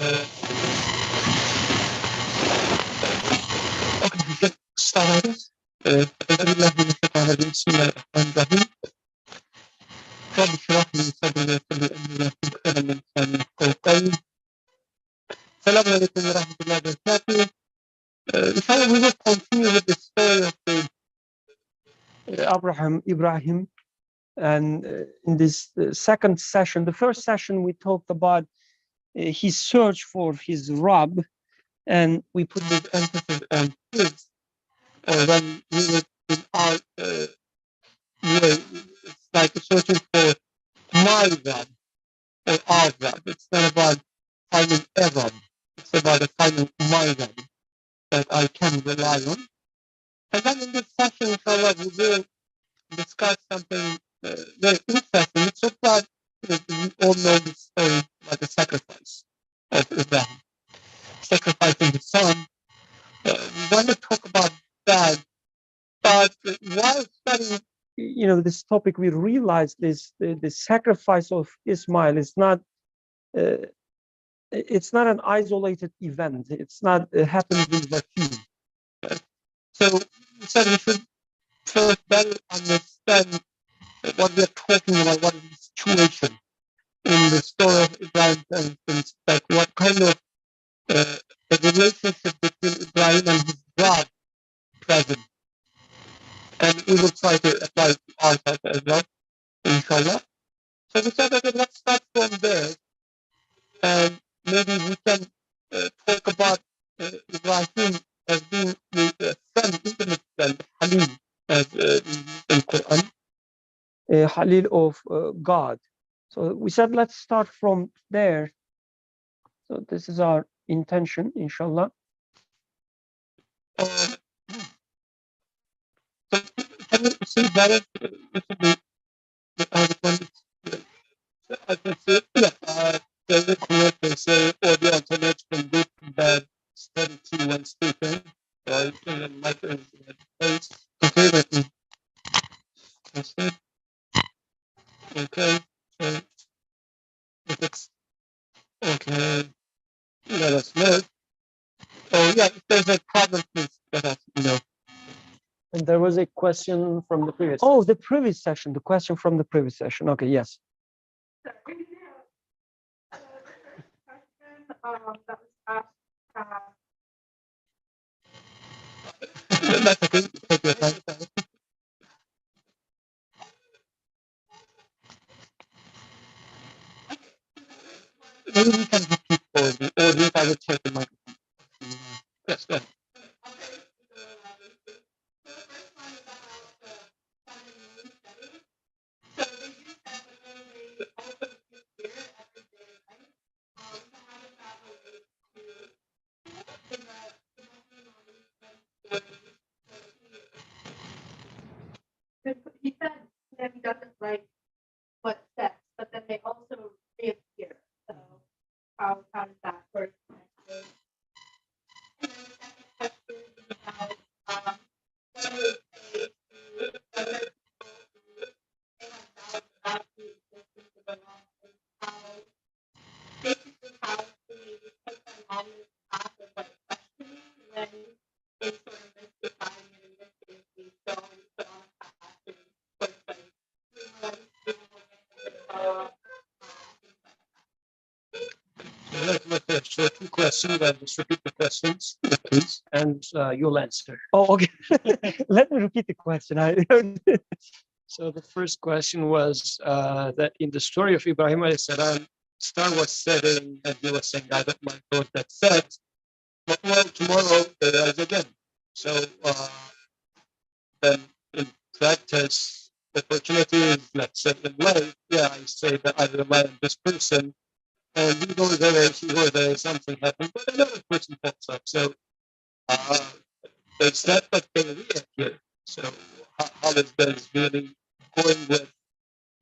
Okay, we get started. بسم الله الرحمن الرحيم. رب اشرح لي صدري ويسر لي امري واحلل عقدة من لساني يفقهوا قولي. السلام عليكم ورحمة الله وبركاته. Inshallah, we will continue with the story of Ibrahim, and in this second session, the first session we talked about his search for his Rabb, and we put this emphasis on his. When we were in our way, it's like searching for my Rabb or our Rabb. It's not about finding a Rabb. It's about finding my Rabb that I can rely on. And then in this session, inshallah, we will discuss something very interesting. It's just like we all know the story about the sacrifice of Abraham, sacrificing his son. We want to talk about that, but while studying, this topic, we realized the sacrifice of Ismail is not. It's not an isolated event. It's not happening in vacuum. So we said we should first better understand what we are talking about, what is the situation in the story of Ibrahim, for instance, like what kind of the relationship between Ibrahim and his God present. And we will try to apply it to our side as well, inshallah. So we said, okay, let's start from there, and maybe we can talk about Ibrahim as being the friend, intimate friend, Halil, as in Quran. Halil of God. So we said, let's start from there. So this is our intention, inshallah. So can you see better? I can see it. Yeah. There's a correct they say audio alternate from good to bad, steady to one speaker. You can like it place. Okay, that's it. Okay. So if it's okay, let us know. Oh yeah, if there's a problem, please let us know. And there was a question from the previous. Oh, the previous session. The question from the previous session. Okay, yes. That was asked. That's okay. Take your time. Maybe we can repeat audio, or you guys will check the microphone. Yes, go ahead. He said that he doesn't like what steps, but then they also reappear. So how does that work? So two questions, and just repeat the questions, please. And you'll answer. Oh, okay. Let me repeat the question. So the first question was that in the story of Ibrahim alayhi salam, Star was saying, and he was saying, I don't mind those that said, but well, tomorrow they rise again. So then in practice, the opportunity is like set in life. Yeah, I say that I rely on this person, and he goes away, she goes away, something happens, but another person pops up. So it's that, but they reappear. So how is that really going with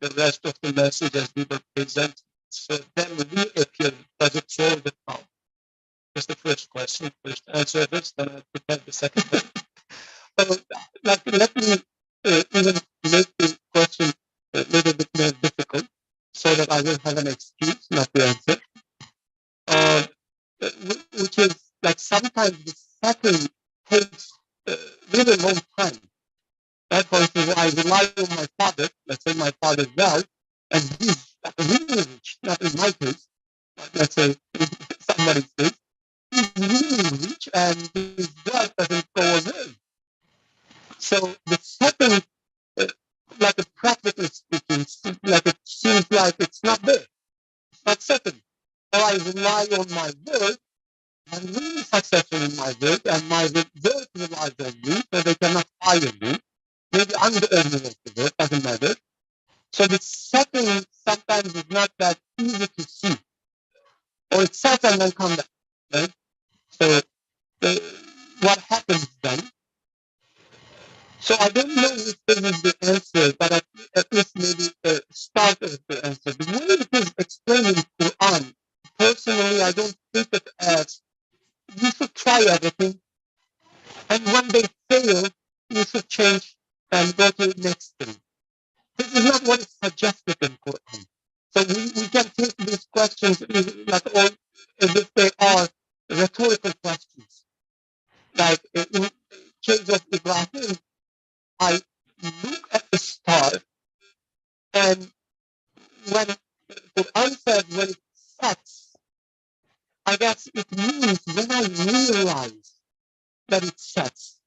the rest of the message as we were presenting? So then reappear, does it solve the problem? That's the first question. First answer this, then I'll prepare the second one. So, let me even make the question a little bit more difficult so that I will have an excuse not to answer. But sometimes the second takes really long time. Right? For instance, I rely on my father, let's say my father is well, and he's really rich, not in my case, but let's say somebody's case, he's really rich and his wealth doesn't go away. So the second, like a practically speaking, like it seems like it's not there. It's not certain. So I rely on my work. I'm really successful in my work, and my work relies on me, so they cannot fire me. Maybe I'm the owner of the work, doesn't matter. So the second sometimes is not that easy to see. Or it's set and then come back. Right? So what happens then? So I don't know if this is the answer, but at least maybe start of the answer. The way it is explained in Quran, personally, I don't think it as you should try everything, and when they fail, you should change and go to the next thing. This is not what is suggested in Quran. So we can take these questions like all as if they are rhetorical questions. Like in case of Ibrahim, I look at the star, and when Quran says when it sets, I guess it means when I realize that it sets.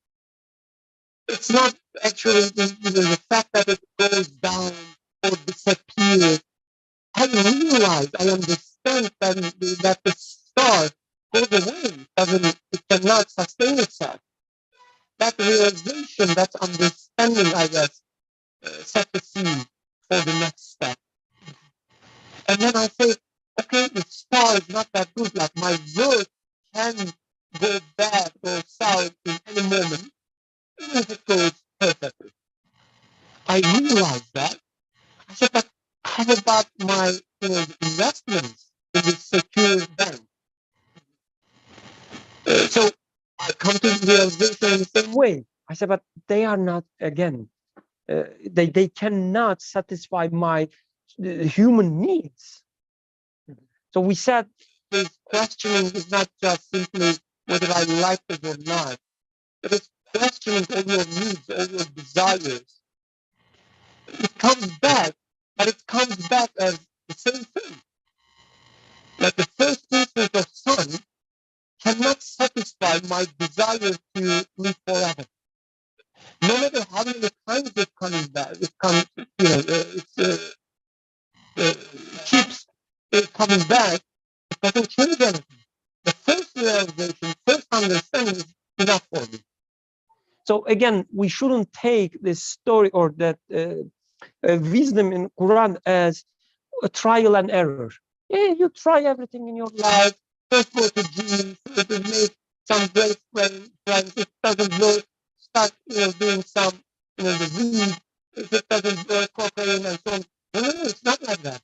It's not actually the fact that it goes down or disappears. I realize, I understand that the star goes away, it cannot sustain itself. That realization, that understanding, I guess, set the scene for the next step. And then I say, okay, the star is not that good. Like my work can go bad or south in any moment, even if it goes perfectly. I realized that. I said, but how about my investments in the secure bank? So I come to the realization in the same way. I said, but they are not, again, they cannot satisfy my human needs. So we said this questioning is not just simply whether I like it or not. It is questioning all your needs, all your desires. It comes back, but it comes back as the same thing. Like the first instant of sun cannot satisfy my desire to live forever. No matter how many times it comes back, it comes, keeps coming back, it doesn't change anything. The first realization, first understanding is enough for me. so again, we shouldn't take this story or that wisdom in Quran as a trial and error. Yeah, you try everything in your life. First go to gym, first make some great friends. If it doesn't work, start doing some the weed. If it doesn't work, cocaine and so on. No, it's not like that.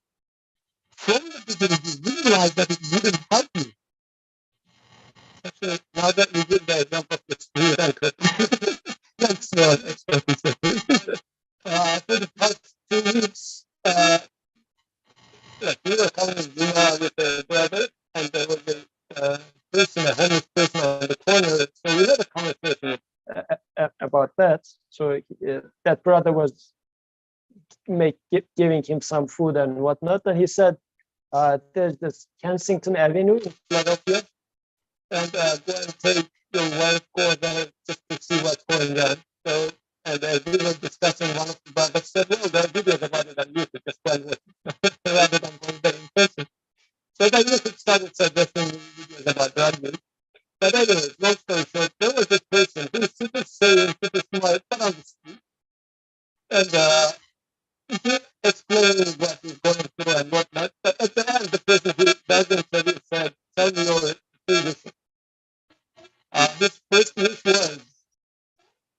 From the beginning, you realize that it wouldn't help you. Actually, now that we did that jump up the street, I could. That's extra. For the past 2 weeks, we were coming with the brother, and there was a person, a homeless person on the corner. So we had a conversation About that. So that brother was giving him some food and whatnot, and he said, "There's this Kensington Avenue in Philadelphia, and go and take your wife, go there just to see what's going on." So, and we were discussing, one of the brothers said, "Well, there are videos about it on YouTube, just go and watch rather than going there in person." So then YouTube started suggesting videos about drug use. But anyway, long story short, there was this person who was super serious, super smart, but on the street. And he explained what he's going through and whatnot. But at the end, the person who doesn't said, "Tell me your previous." This first wish was,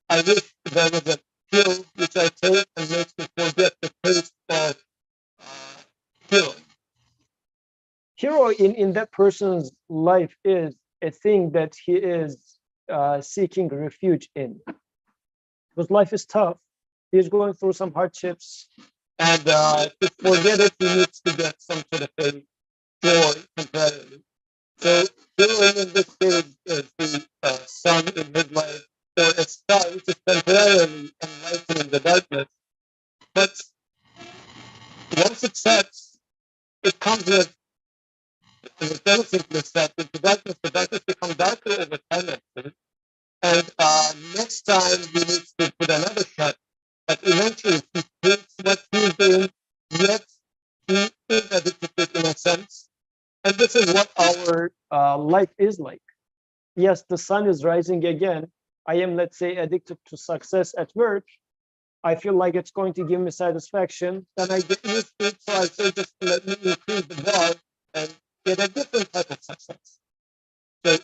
I wish there was a pill which I take and makes me forget the taste of pill. hero in that person's life is a thing that he is seeking refuge in. Because life is tough. He's going through some hardships. And to forget it, he needs to get some sort of a joy temporarily. So During in this period, the sun in his life, or a star which is temporarily enlightening the darkness. But once it sets, it comes with, as a very simply said, the darkness becomes darker over time, actually. And next time he needs to put another shot, but eventually he hates what he's doing, yet he is addicted to it in a sense. And this is what our life is like. Yes, the sun is rising again. I am, let's say, addicted to success at work. I feel like it's going to give me satisfaction. And I get used to it, so I say just let me increase the bar and get a different type of success. So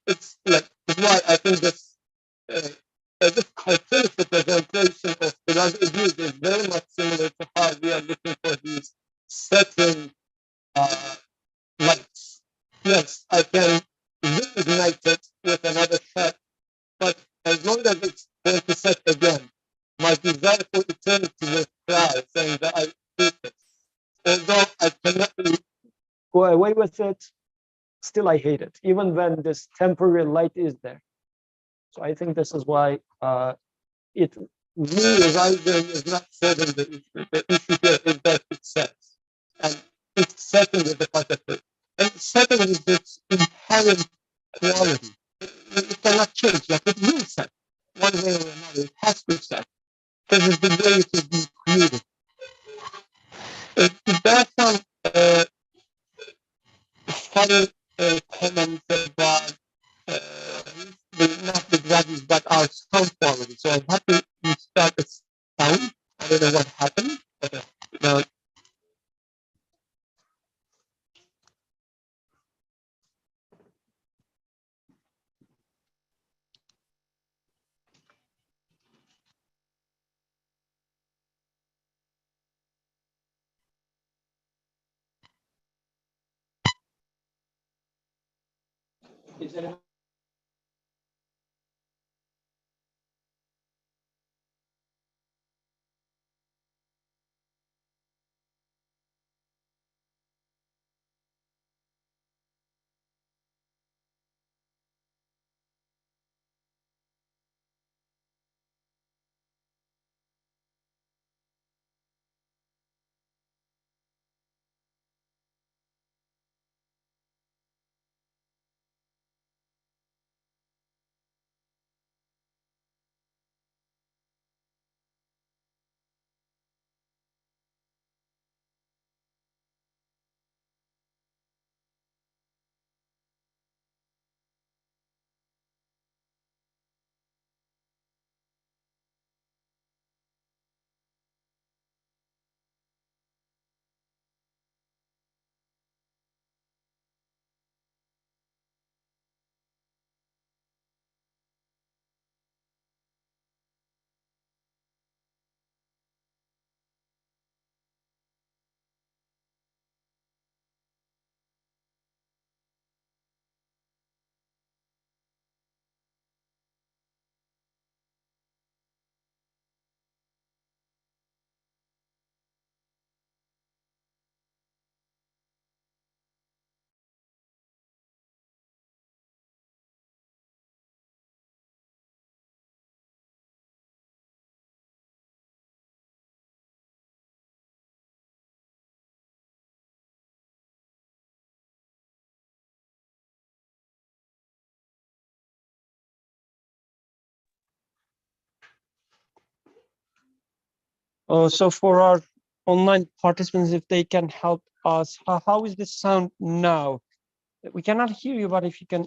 it's like, that's why I think this cartoonish representation of drug abuse is very much similar to how we are looking for these certain lights. Yes, I can reignite it with another shot, but as long as it's going to set again, my desire for eternity will cry, saying that I hate it. Although I cannot really Go away with it, still I hate it, even when this temporary light is there. So I think this is why it realizing is not solving the issue. The issue here is that it sets. And it's setting with the part of it. And setting is its inherent quality. It cannot change. Like it will set. One way or another, it has to set. Because it's the way it is being created. There are some funny comments about not the grudges, but our sound quality. So I'm happy we start the sound. I don't know what happened, but So for our online participants, if they can help us, how is the sound now? We cannot hear you, but if you can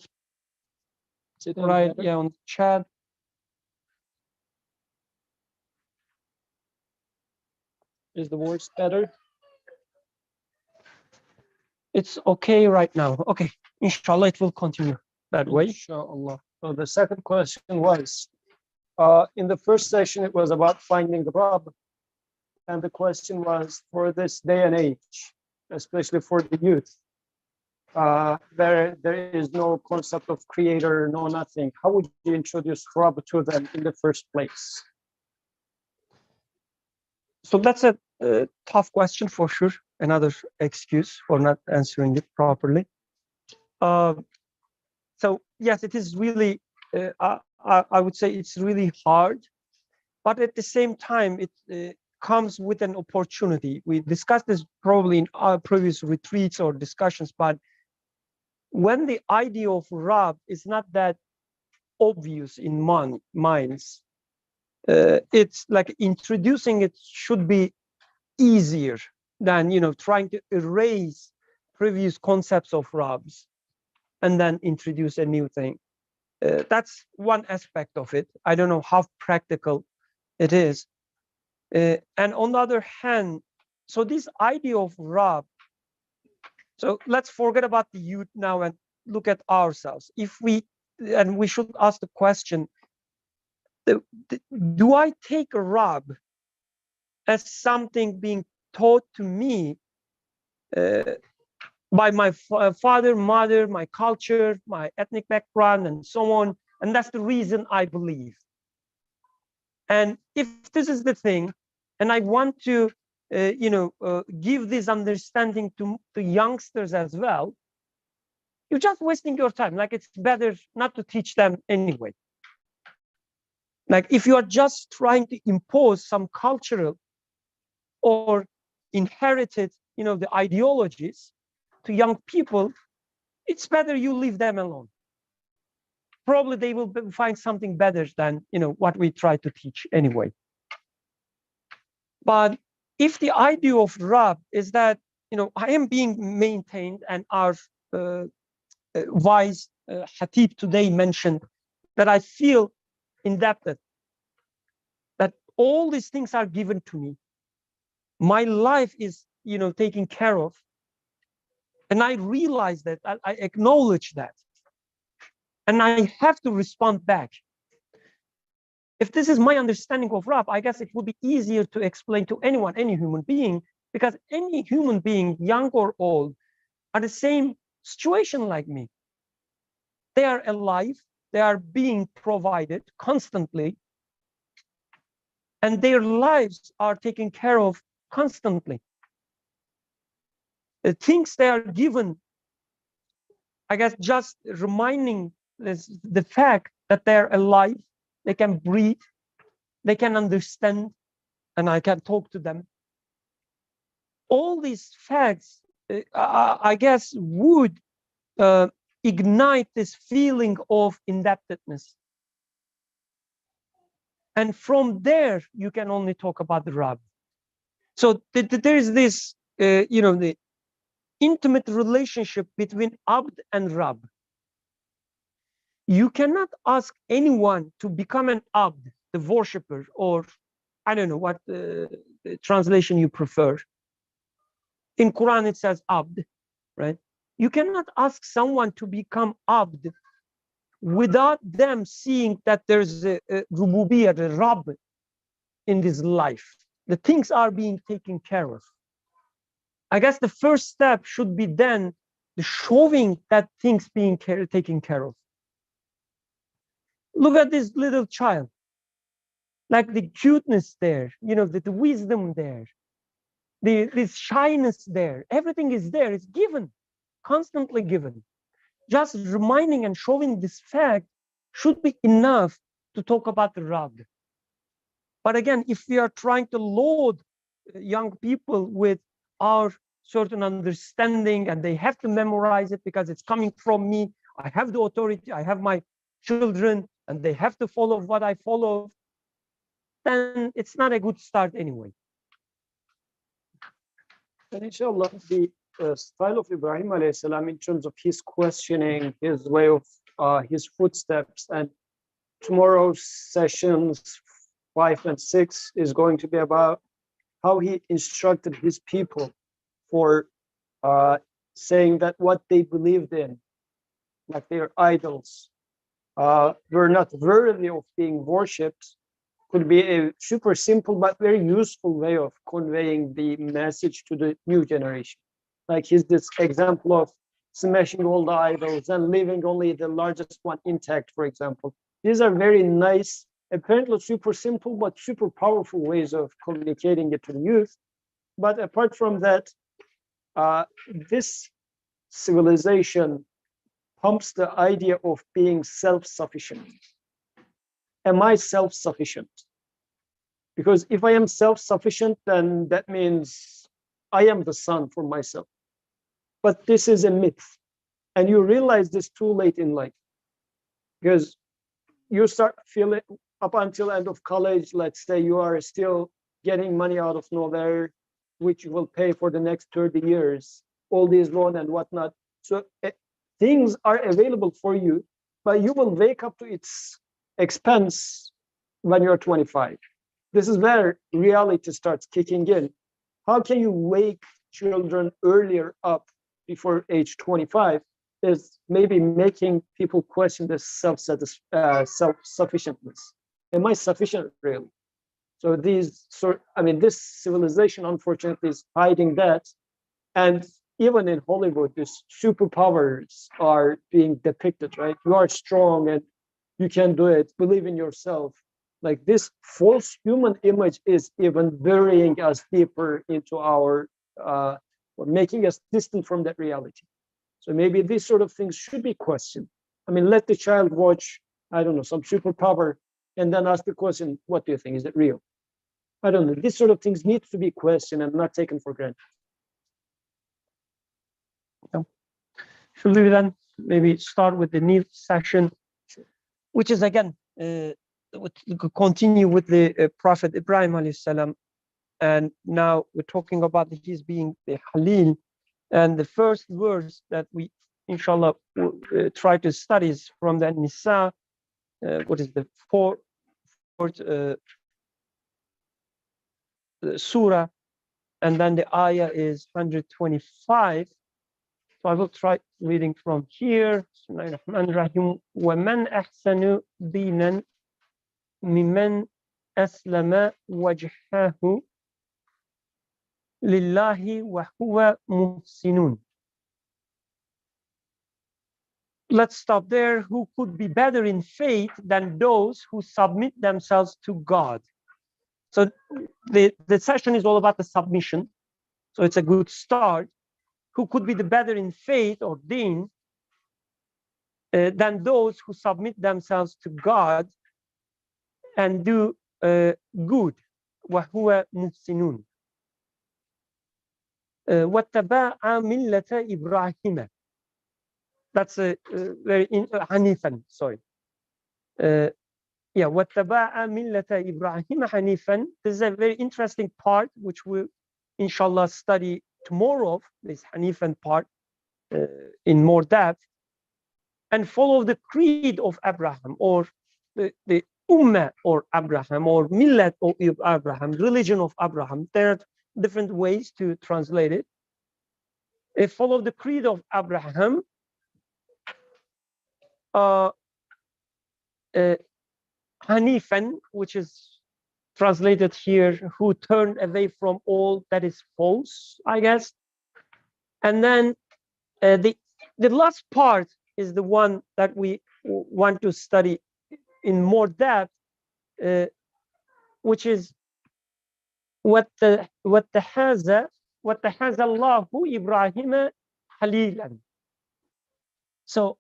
write, yeah, on chat. is the voice better. It's okay right now. Okay, inshallah, it will continue that way. Inshallah. So the second question was, in the first session, it was about finding the problem. And the question was, for this day and age, especially for the youth, there is no concept of creator, no nothing. How would you introduce Rob to them in the first place? So that's a tough question for sure. Another excuse for not answering it properly. So yes, it is really, I would say it's really hard, but at the same time, it comes with an opportunity. We discussed this probably in our previous retreats or discussions, but when the idea of Rab is not that obvious in minds, it's like introducing it should be easier than, you know, trying to erase previous concepts of Rabs and then introduce a new thing. That's one aspect of it. I don't know how practical it is. And on the other hand, so this idea of Rab, so let's forget about the youth now and look at ourselves. And we should ask the question, do I take a Rab as something being taught to me by my father, mother, my culture, my ethnic background, and so on, and that's the reason I believe? And if this is the thing, and I want to, give this understanding to youngsters as well, you're just wasting your time. Like, it's better not to teach them anyway. Like, if you are just trying to impose some cultural or inherited, the ideologies to young people, it's better you leave them alone. Probably they will find something better than, what we try to teach anyway. But if the idea of Rab is that, I am being maintained, and our wise Hatib today mentioned that I feel indebted, that all these things are given to me. My life is, taken care of. And I realize that, I acknowledge that. And I have to respond back. If this is my understanding of Rab, I guess it would be easier to explain to anyone, any human being, because any human being, young or old, are the same situation like me. They are alive, they are being provided constantly, and their lives are taken care of constantly. The things they are given, I guess, just reminding the fact that they're alive, they can breathe, they can understand, and I can talk to them. All these facts, I guess, would ignite this feeling of indebtedness. And from there, you can only talk about the Rab. So there is this, the intimate relationship between Abd and Rab. You cannot ask anyone to become an Abd, the worshipper, or I don't know what the translation you prefer. In Quran, it says Abd, right? You cannot ask someone to become Abd without them seeing that there's a Rububiyyah, a Rabb in this life. The things are being taken care of. I guess the first step should be then the showing that things being taken care of. Look at this little child, like the cuteness there, the wisdom there, this shyness there, everything is there, it's given, constantly given. Just reminding and showing this fact should be enough to talk about the Rab. But again, if we are trying to load young people with our certain understanding and they have to memorize it because it's coming from me, I have the authority, I have my children, and they have to follow what I follow, then it's not a good start anyway. And inshallah, the style of Ibrahim alayhi salam in terms of his questioning, his way of his footsteps, and tomorrow's sessions 5 and 6 is going to be about how he instructed his people for saying that what they believed in, like their idols, were not worthy of being worshipped, could be a super simple but very useful way of conveying the message to the new generation. Like this example of smashing all the idols and leaving only the largest one intact, for example. These are very nice, apparently super simple but super powerful ways of communicating it to the youth. But apart from that, this civilization pumps the idea of being self-sufficient. Am I self-sufficient? Because if I am self-sufficient, then that means I am the son for myself. But this is a myth. And you realize this too late in life. Because you start feeling up until end of college, let's say you are still getting money out of nowhere, which you will pay for the next 30 years, all these loans and whatnot. So things are available for you, but you will wake up to its expense when you're 25. This is where reality starts kicking in. How can you wake children earlier up before age 25? Is maybe making people question this self-sufficientness. Am I sufficient really? So this civilization unfortunately is hiding that. And even in Hollywood, these superpowers are being depicted, right? You are strong and you can do it, believe in yourself. Like this false human image is even burying us deeper into our, or making us distant from that reality. So maybe these sort of things should be questioned. I mean, let the child watch, I don't know, some superpower, and then ask the question, what do you think? Is it real? I don't know. These sort of things need to be questioned and not taken for granted. Should we then maybe start with the new session, which is again, continue with the Prophet Ibrahim alayhi salam. And now we're talking about his being the Khalil. And the first verse that we, inshallah, try to study is from the Nisa, what is the fourth surah, and then the ayah is 125. So I will try reading from here. Bismillahirrahmanirrahim. وَمَنْ أَحْسَنُ دِينًا مِمَّنْ أَسْلَمَ وَجْهَهُ لِلَّهِ وَهُوَ مُحْسِنٌ. Let's stop there. Who could be better in faith than those who submit themselves to God? So the session is all about the submission. So it's a good start. Who could be the better in faith or deen than those who submit themselves to God and do good? وَهُوَ مُحْسِنٌ. وَاتَّبَعَ مِلَّةَ إِبْرَاهِيمَ. That's a very Hanifan, sorry. وَاتَّبَعَ مِلَّةَ إِبْرَاهِيمَ حَنِيفًا. This is a very interesting part, which we'll, inshallah, study tomorrow, this Hanifan part, in more depth, and follow the creed of Abraham, or the Ummah or Abraham, or Millat of Abraham, religion of Abraham. There are different ways to translate it. Follow the creed of Abraham, Hanifan, which is translated here, who turned away from all that is false, I guess. And then the last part is the one that we want to study in more depth, which is what the Allahu Ibrahim Halilan. So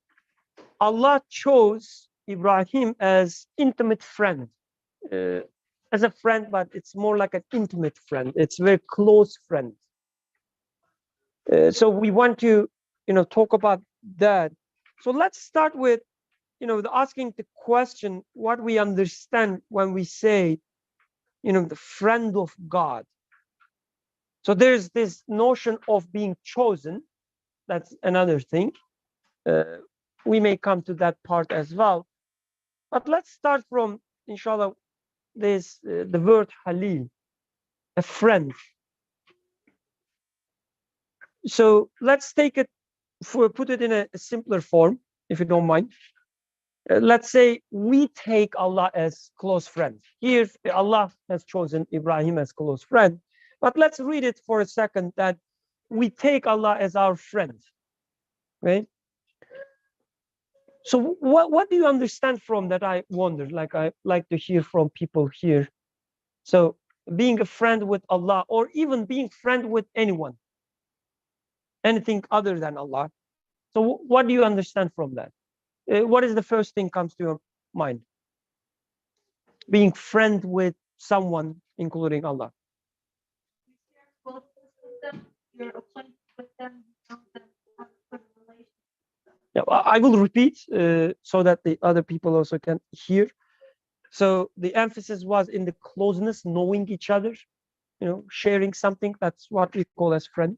Allah chose Ibrahim as intimate friend, as a friend, but it's more like an intimate friend. It's a very close friend. So we want to, talk about that. So let's start with, asking the question, what we understand when we say, the friend of God. So there's this notion of being chosen. That's another thing. We may come to that part as well. But let's start from, inshallah, this the word Halil, a friend. So let's take it, put it in a simpler form, if you don't mind. Let's say we take Allah as close friend. Here, Allah has chosen Ibrahim as close friend. But let's read it for a second, that we take Allah as our friend. Right? So what do you understand from that? I wonder, I like to hear from people here. So being a friend with Allah, or even being friend with anyone, anything other than Allah. So what do you understand from that? What is the first thing comes to your mind? Being friend with someone, including Allah. Well, with them, you're acquainted with them, you know them, have a good relationship. Yeah, I will repeat so that the other people also can hear. So the emphasis was in the closeness, knowing each other, sharing something. That's what we call as friend.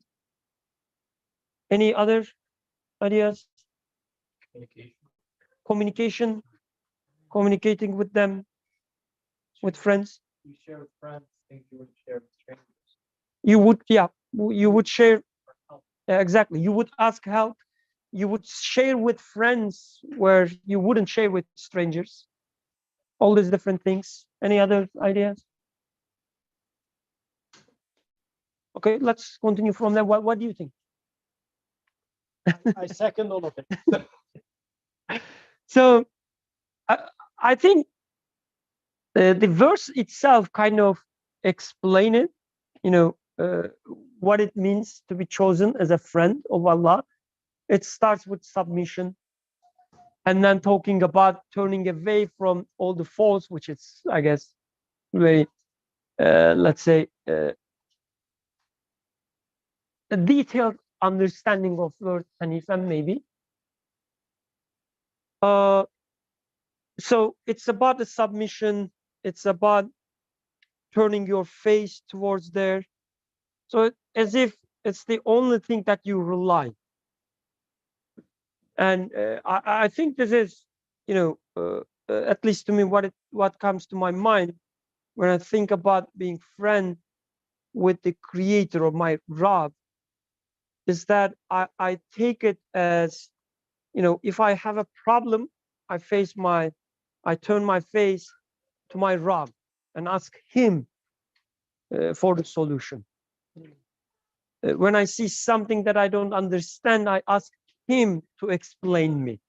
Any other ideas? Communication, communicating with them, with friends. You share with friends things you would share with strangers. You would, yeah, you would share. Exactly. You would ask help. You would share with friends where you wouldn't share with strangers. All these different things. Any other ideas? Okay, let's continue from there. What do you think? I second all of it. So I think the verse itself kind of explain it, what it means to be chosen as a friend of Allah. It starts with submission, and then talking about turning away from all the faults, which is, I guess, very, let's say, a detailed understanding of Lord Hanifa, maybe. So it's about the submission. It's about turning your face towards there. So as if it's the only thing that you rely. And I think this is, at least to me, what comes to my mind when I think about being friend with the creator of my Rab, is that I take it as, if I have a problem, I turn my face to my Rab and ask him for the solution. When I see something that I don't understand, I ask him to explain me.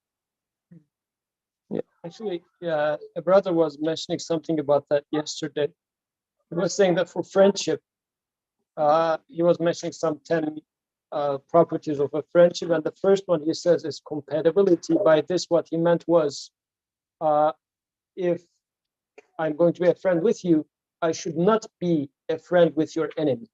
Yeah, actually, a brother was mentioning something about that yesterday. He was saying that for friendship, he was mentioning some 10 properties of a friendship, and the first one he says is compatibility. By this, what he meant was, if I'm going to be a friend with you, I should not be a friend with your enemy.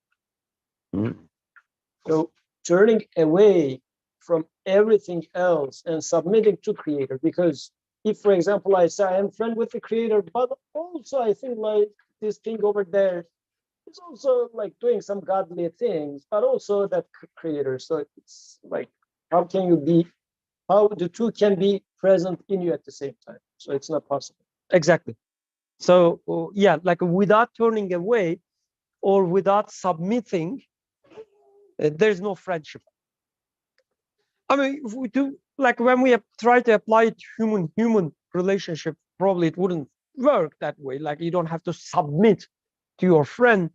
So turning away from everything else and submitting to creator, because if, for example, I say I am friend with the creator, but also I think like this thing over there is also like doing some godly things, but also that creator. So it's like, how the two can be present in you at the same time? So it's not possible. Exactly. So yeah, like without turning away or without submitting, there's no friendship. I mean, if we do, like when we try to apply it to human relationship, probably it wouldn't work that way. Like you don't have to submit to your friend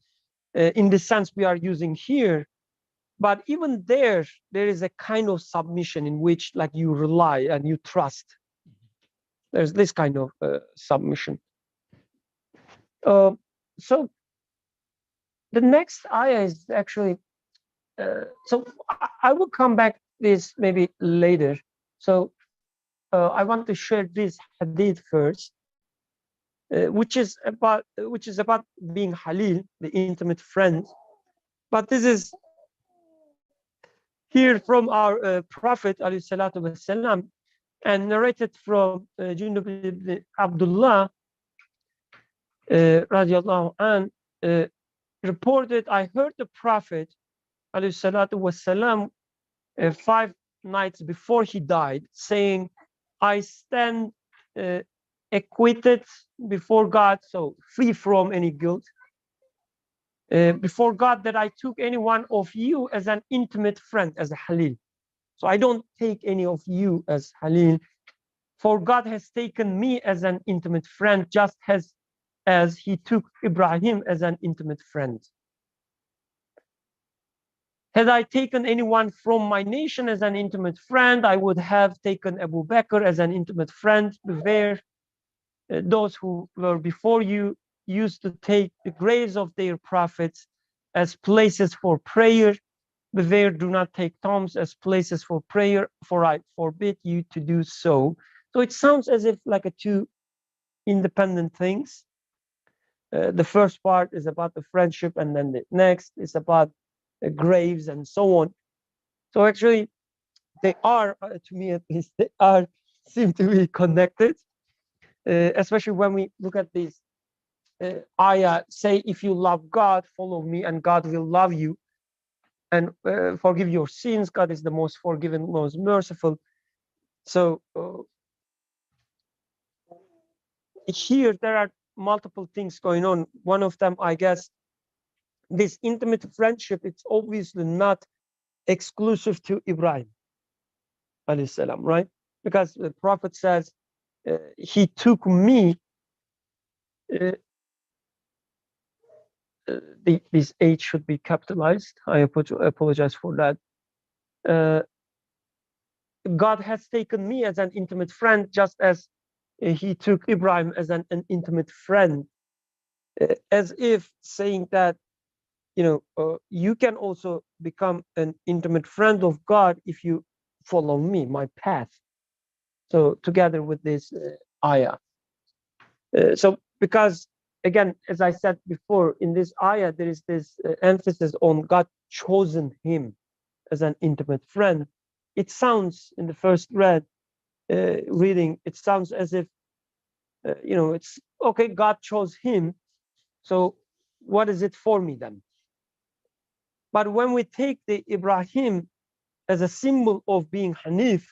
in the sense we are using here. But even there is a kind of submission in which like you rely and you trust. There's this kind of submission. So the next ayah is actually, so I will come back this maybe later. So I want to share this hadith first, which is about being Halil, the intimate friend. But this is here from our Prophet alayhi salatu wasalam, and narrated from Jundub ibn Abdullah radiallahu an, reported, I heard the Prophet alayhi salatu wasalam 5 nights before he died saying, I stand acquitted before God, so free from any guilt, before God, that I took any one of you as an intimate friend, as a Halil. So I don't take any of you as Halil, for God has taken me as an intimate friend, just as he took Ibrahim as an intimate friend. Had I taken anyone from my nation as an intimate friend, I would have taken Abu Bakr as an intimate friend. Beware, those who were before you used to take the graves of their prophets as places for prayer. but there do not take tombs as places for prayer, for I forbid you to do so. So it sounds as if like a two independent things. The first part is about the friendship, and then the next is about graves and so on. So actually, they are, to me at least, they are seem to be connected, especially when we look at this ayah, say, if you love God, follow me, and God will love you and forgive your sins. God is the most forgiving, most merciful. So here there are multiple things going on. One of them, I guess, this intimate friendship, it's obviously not exclusive to Ibrahim alayhi salam, right? Because the Prophet says, he took me, this H should be capitalized. I apologize for that. God has taken me as an intimate friend, just as he took Ibrahim as an intimate friend, as if saying that, you can also become an intimate friend of God if you follow me, my path. So together with this ayah. So because, again, as I said before, in this ayah, there is this emphasis on God chosen him as an intimate friend. It sounds, in the first reading, it sounds as if, it's okay, God chose him. So what is it for me then? But when we take the Ibrahim as a symbol of being Hanif,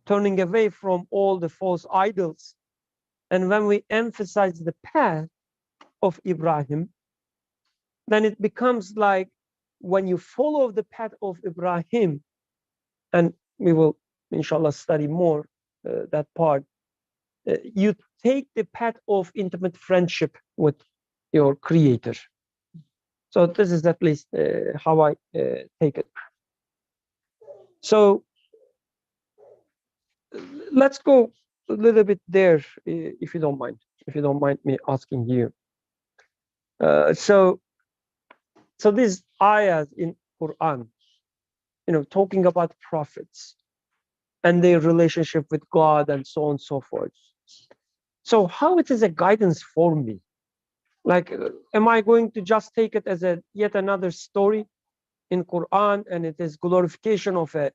turning away from all the false idols, and when we emphasize the path of Ibrahim, then it becomes like when you follow the path of Ibrahim, and we will, inshallah, study more that part, you take the path of intimate friendship with your creator. So this is at least how I take it. So let's go a little bit there, if you don't mind me asking you. So these ayahs in Quran, talking about prophets and their relationship with God and so on and so forth. So how it is a guidance for me? Like, am I going to just take it as yet another story in Quran, and it is glorification of a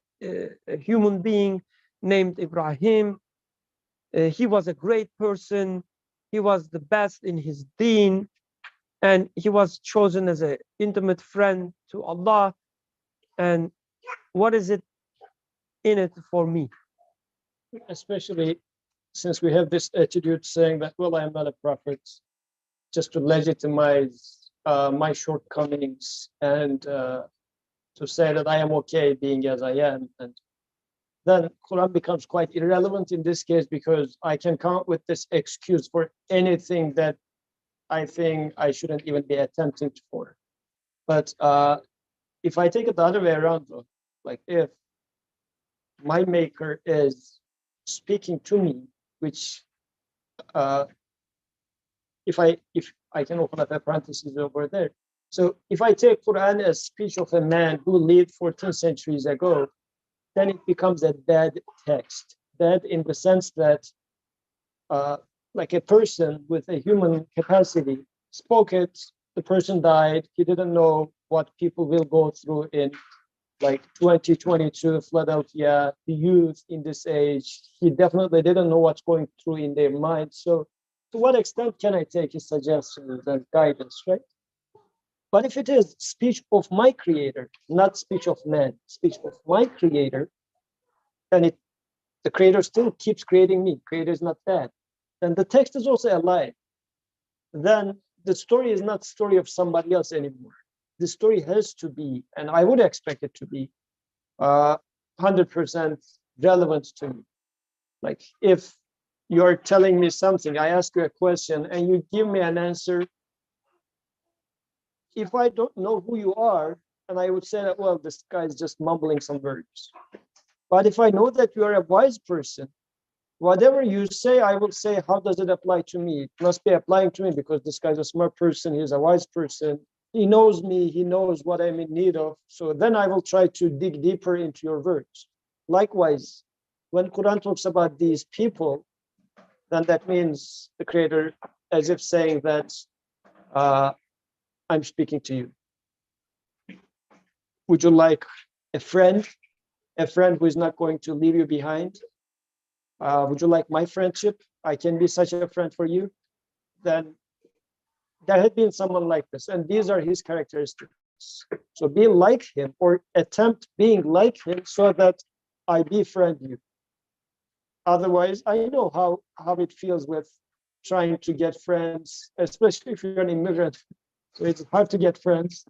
human being named Ibrahim? He was a great person. He was the best in his deen, and he was chosen as an intimate friend to Allah. And what is it in it for me? Especially since we have this attitude saying that, well, I am not a prophet, just to legitimize my shortcomings and to say that I am okay being as I am. And then Quran becomes quite irrelevant in this case, because I can come up with this excuse for anything that I think I shouldn't even be attempting for. But if I take it the other way around, though, like if my maker is speaking to me, which if I can open up a parenthesis over there. So if I take Quran as speech of a man who lived 14 centuries ago, then it becomes a dead text. Dead in the sense that like a person with a human capacity spoke it, the person died, he didn't know what people will go through in like 2022 Philadelphia, the youth in this age, he definitely didn't know what's going through in their mind. So to what extent can I take his suggestions and guidance, right? But if it is speech of my creator, not speech of man, speech of my creator, then the creator still keeps creating me. Creator is not dead. Then the text is also alive. Then the story is not story of somebody else anymore. The story has to be, and I would expect it to be, 100% relevant to me. Like if you're telling me something, I ask you a question and you give me an answer. If I don't know who you are, and I would say that, well, this guy is just mumbling some words. But if I know that you are a wise person, whatever you say, I will say, how does it apply to me? It must be applying to me because this guy's a smart person, he's a wise person. He knows me, he knows what I'm in need of. So then I will try to dig deeper into your words. Likewise, when Quran talks about these people, then that means the Creator as if saying that I'm speaking to you. Would you like a friend who is not going to leave you behind? Would you like my friendship? I can be such a friend for you. Then there had been someone like this, and these are his characteristics. So be like him, or attempt being like him, so that I befriend you. Otherwise, I know how it feels with trying to get friends, especially if you're an immigrant. So it's hard to get friends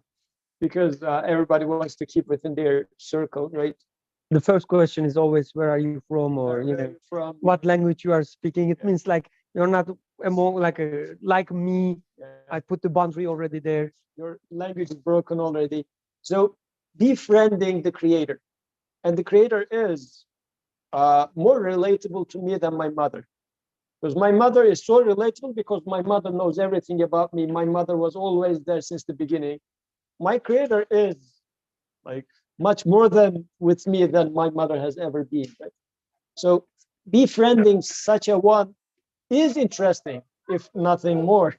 because everybody wants to keep within their circle, right? The first question is always, where are you from, or From what language you are speaking. It means like you're not among like me. I put the boundary already there. your language is broken already. So befriending the Creator, and the Creator is more relatable to me than my mother, because my mother is so relatable because my mother knows everything about me. My mother was always there since the beginning. My Creator is like much more than with me than my mother has ever been, right? So befriending such a one is interesting, if nothing more.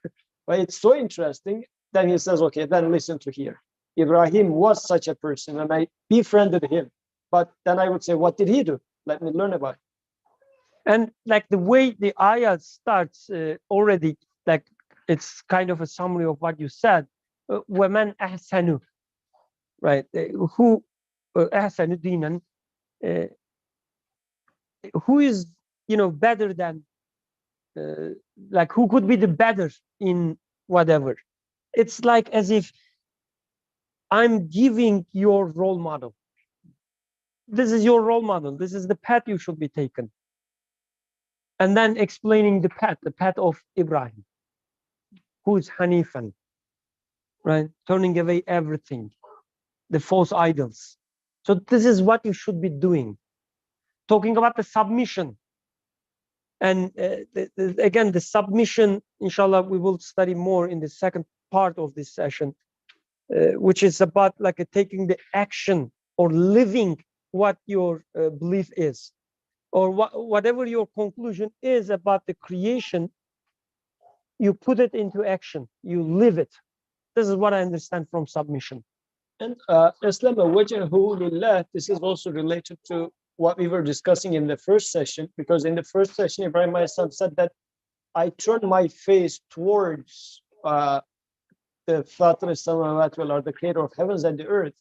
But it's so interesting. Then he says, okay, then listen to here. Ibrahim was such a person, and I befriended him. But then I would say, what did he do? Let me learn about it. And like the way the ayah starts already, like it's kind of a summary of what you said. وَمَنْ أَحْسَنُ, right? Who أَحْسَنُ دِينًا, who is, better than, like who could be the better in whatever. It's like as if I'm giving your role model. This is your role model. This is the path you should be taken. And then explaining the path of Ibrahim, who is Hanifan, right? Turning away everything, the false idols. So this is what you should be doing. Talking about the submission. And again, the submission, inshallah, we will study more in the second part of this session, which is about like taking the action or living what your belief is, or whatever your conclusion is about the creation, you put it into action, you live it. This is what I understand from submission. And Aslama wajhahu lillah, this is also related to what we were discussing in the first session, because in the first session, Ibrahim Alayhi said that I turn my face towards the Fatir al-Samawat wal Ard, the creator of heavens and the earth.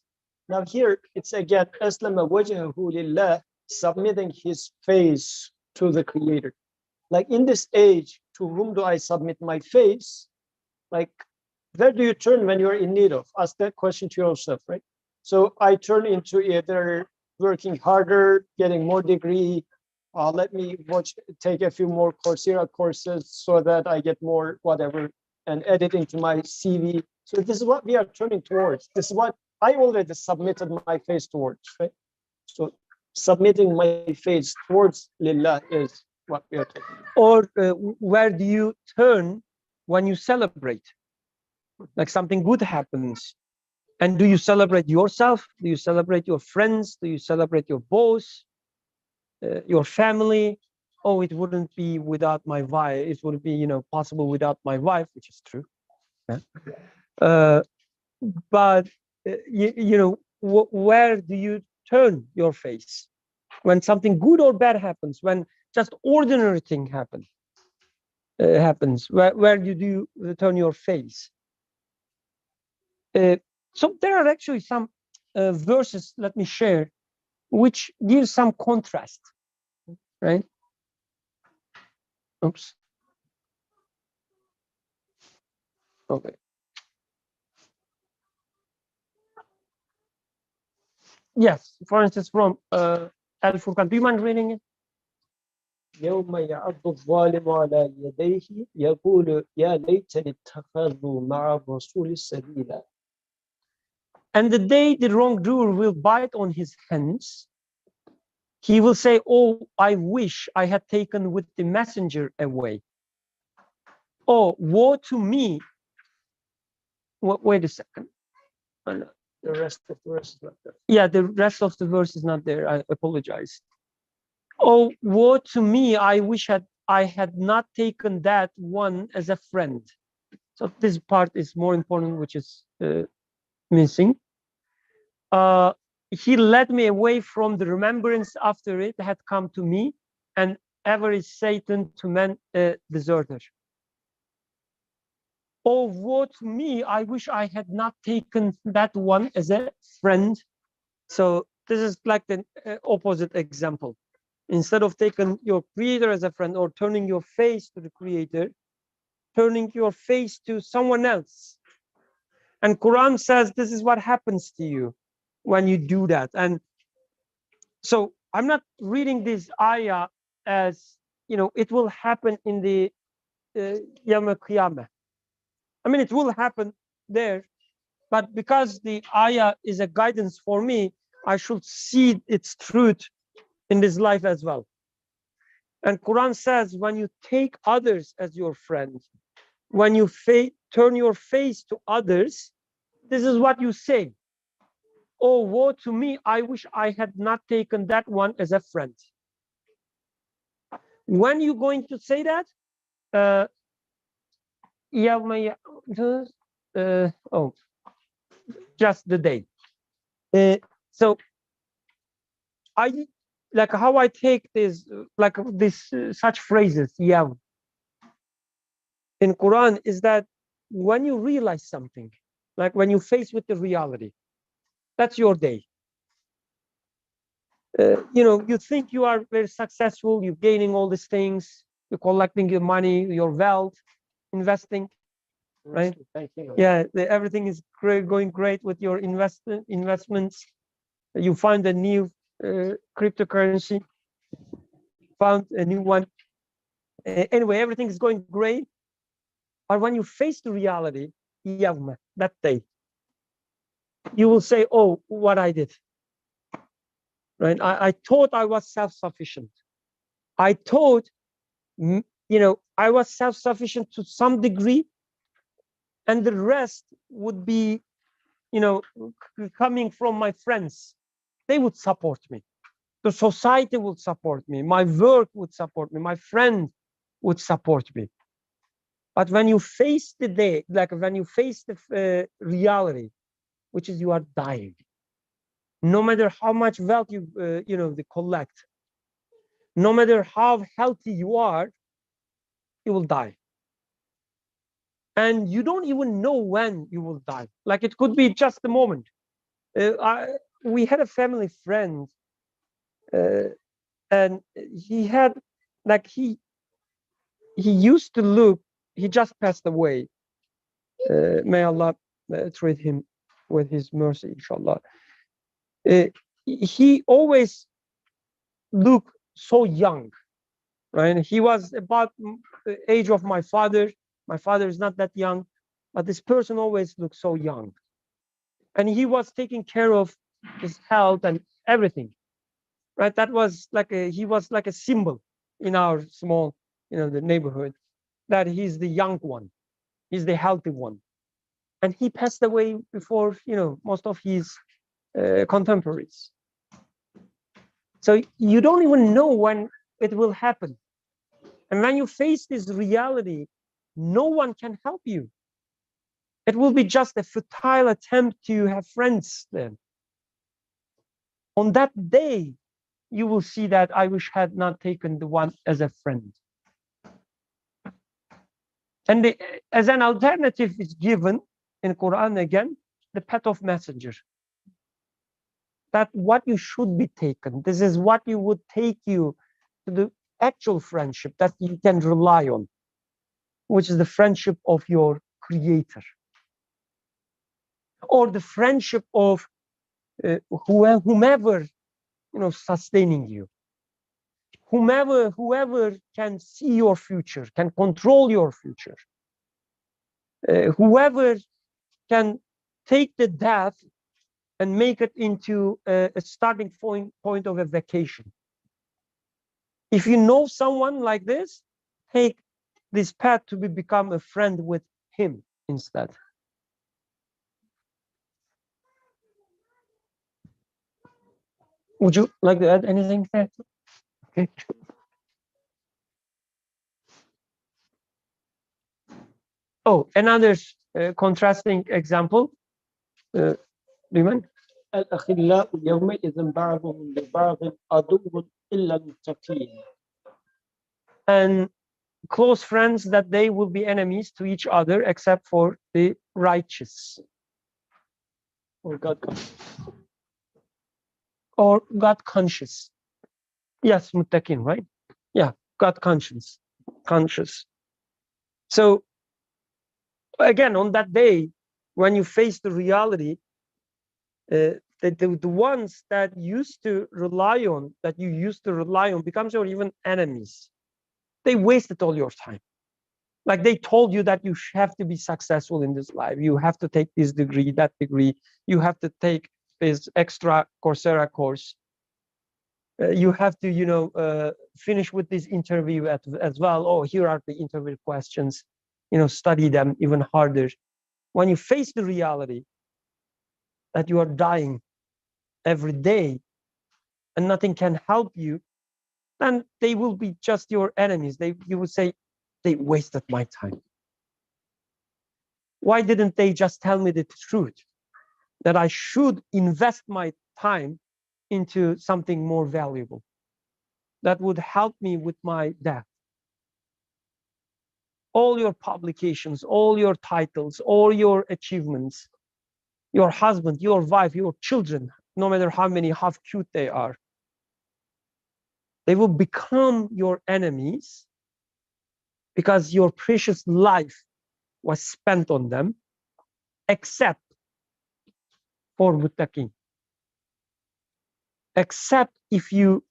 Now here, it's again, Aslama wajhahu lillah, submitting his face to the creator. Like in this age, to whom do I submit my face? Like, where do you turn when you're in need of? Ask that question to yourself, right? So I turn into either working harder, getting more degree, let me take a few more Coursera courses so that I get more whatever, and edit into my CV. So this is what we are turning towards. This is what I already submitted my face towards, right? So submitting my face towards Lillah is what we are talking about. Or where do you turn when you celebrate? Like something good happens. And do you celebrate yourself? Do you celebrate your friends? Do you celebrate your boss, your family? Oh, it wouldn't be without my wife. It wouldn't be, possible without my wife, which is true. Yeah. But, where do you turn your face? When something good or bad happens, when just ordinary thing happens, where do you turn your face? So there are actually some verses, let me share, which give some contrast, right? Oops. Okay. Yes, for instance, from Al-Furqan. Do you mind reading it? يوم يعض الظالم على يديه يقول يا ليتني اتخذت مع الرسول سبيلا. And the day the wrongdoer will bite on his hands, he will say, oh, I wish I had taken with the messenger away. Oh, woe to me Wait a second. The rest of the rest is not there. Yeah, the rest of the verse is not there. I apologize. Oh, woe to me! I wish I had not taken that one as a friend. So this part is more important, which is missing. He led me away from the remembrance after it had come to me, and ever is Satan to men a deserter. Oh, woe to me! I wish I had not taken that one as a friend. So this is like the opposite example. Instead of taking your creator as a friend or turning your face to the creator, turning your face to someone else. And Quran says this is what happens to you when you do that. And so I'm not reading this ayah as, it will happen in the Yawm al-Qiyamah. I mean, it will happen there, but because the ayah is a guidance for me, I should see its truth in this life as well. And Quran says, when you take others as your friend, when you turn your face to others, this is what you say. Oh, woe to me, I wish I had not taken that one as a friend. When you going to say that? Just the day. So I like how I take this, like this such phrases, yeah, in Quran, is that when you realize something, like when you face with the reality, that's your day. You think you are very successful, you're gaining all these things, you're collecting your money, your wealth, investing, right? Yeah, everything is great, going great with your investments. You find a new cryptocurrency, found a new one. Anyway, everything is going great. But when you face the reality, that day, you will say, oh, what I did. Right? I thought I was self-sufficient. I thought, I was self-sufficient to some degree, and the rest would be, coming from my friends. They would support me. The society would support me. My work would support me. My friend would support me. But when you face the day, like when you face the reality, which is you are dying, no matter how much wealth you they collect, no matter how healthy you are, you will die. And you don't even know when you will die. Like it could be just a moment. We had a family friend, and he had, like he used to look. He just passed away. May Allah treat him with His mercy, inshallah. He always looked so young, right? He was about the age of my father. My father is not that young, but this person always looked so young. And he was taking care of his health and everything, right? That was like he was like a symbol in our small, the neighborhood, that he's the young one, he's the healthy one. And he passed away before, most of his contemporaries. So you don't even know when it will happen. And when you face this reality, no one can help you. It will be just a futile attempt to have friends then. On that day, you will see that I wish I had not taken the one as a friend. And as an alternative is given in Quran again, the path of messenger. That what you should be taken. This is what you would take you to the actual friendship that you can rely on, which is the friendship of your creator, or the friendship of whomever, sustaining you, whoever can see your future, can control your future, whoever can take the death and make it into a starting point of a vacation. If you know someone like this, take this path to become a friend with him instead. Would you like to add anything there? Okay. Oh, another contrasting example. Do you mind? الأخلاء يومئذ بعضهم لبعض عدو إلا المتقين. And close friends, that they will be enemies to each other except for the righteous Or God. or God conscious. Yes, muttaqin, right? Yeah, God conscious. So again, on that day, when you face the reality, the ones that used to rely on, becomes your even enemies. They wasted all your time. Like they told you that you have to be successful in this life. You have to take this degree, that degree. You have to take this extra Coursera course. You have to, finish with this interview as well. Oh, here are the interview questions. Study them even harder. When you face the reality that you are dying every day and nothing can help you, then they will be just your enemies. You would say, they wasted my time. Why didn't they just tell me the truth? That I should invest my time into something more valuable that would help me with my death. All your publications, all your titles, all your achievements, your husband, your wife, your children, no matter how cute they are, they will become your enemies because your precious life was spent on them, except for muttaqin. Except if you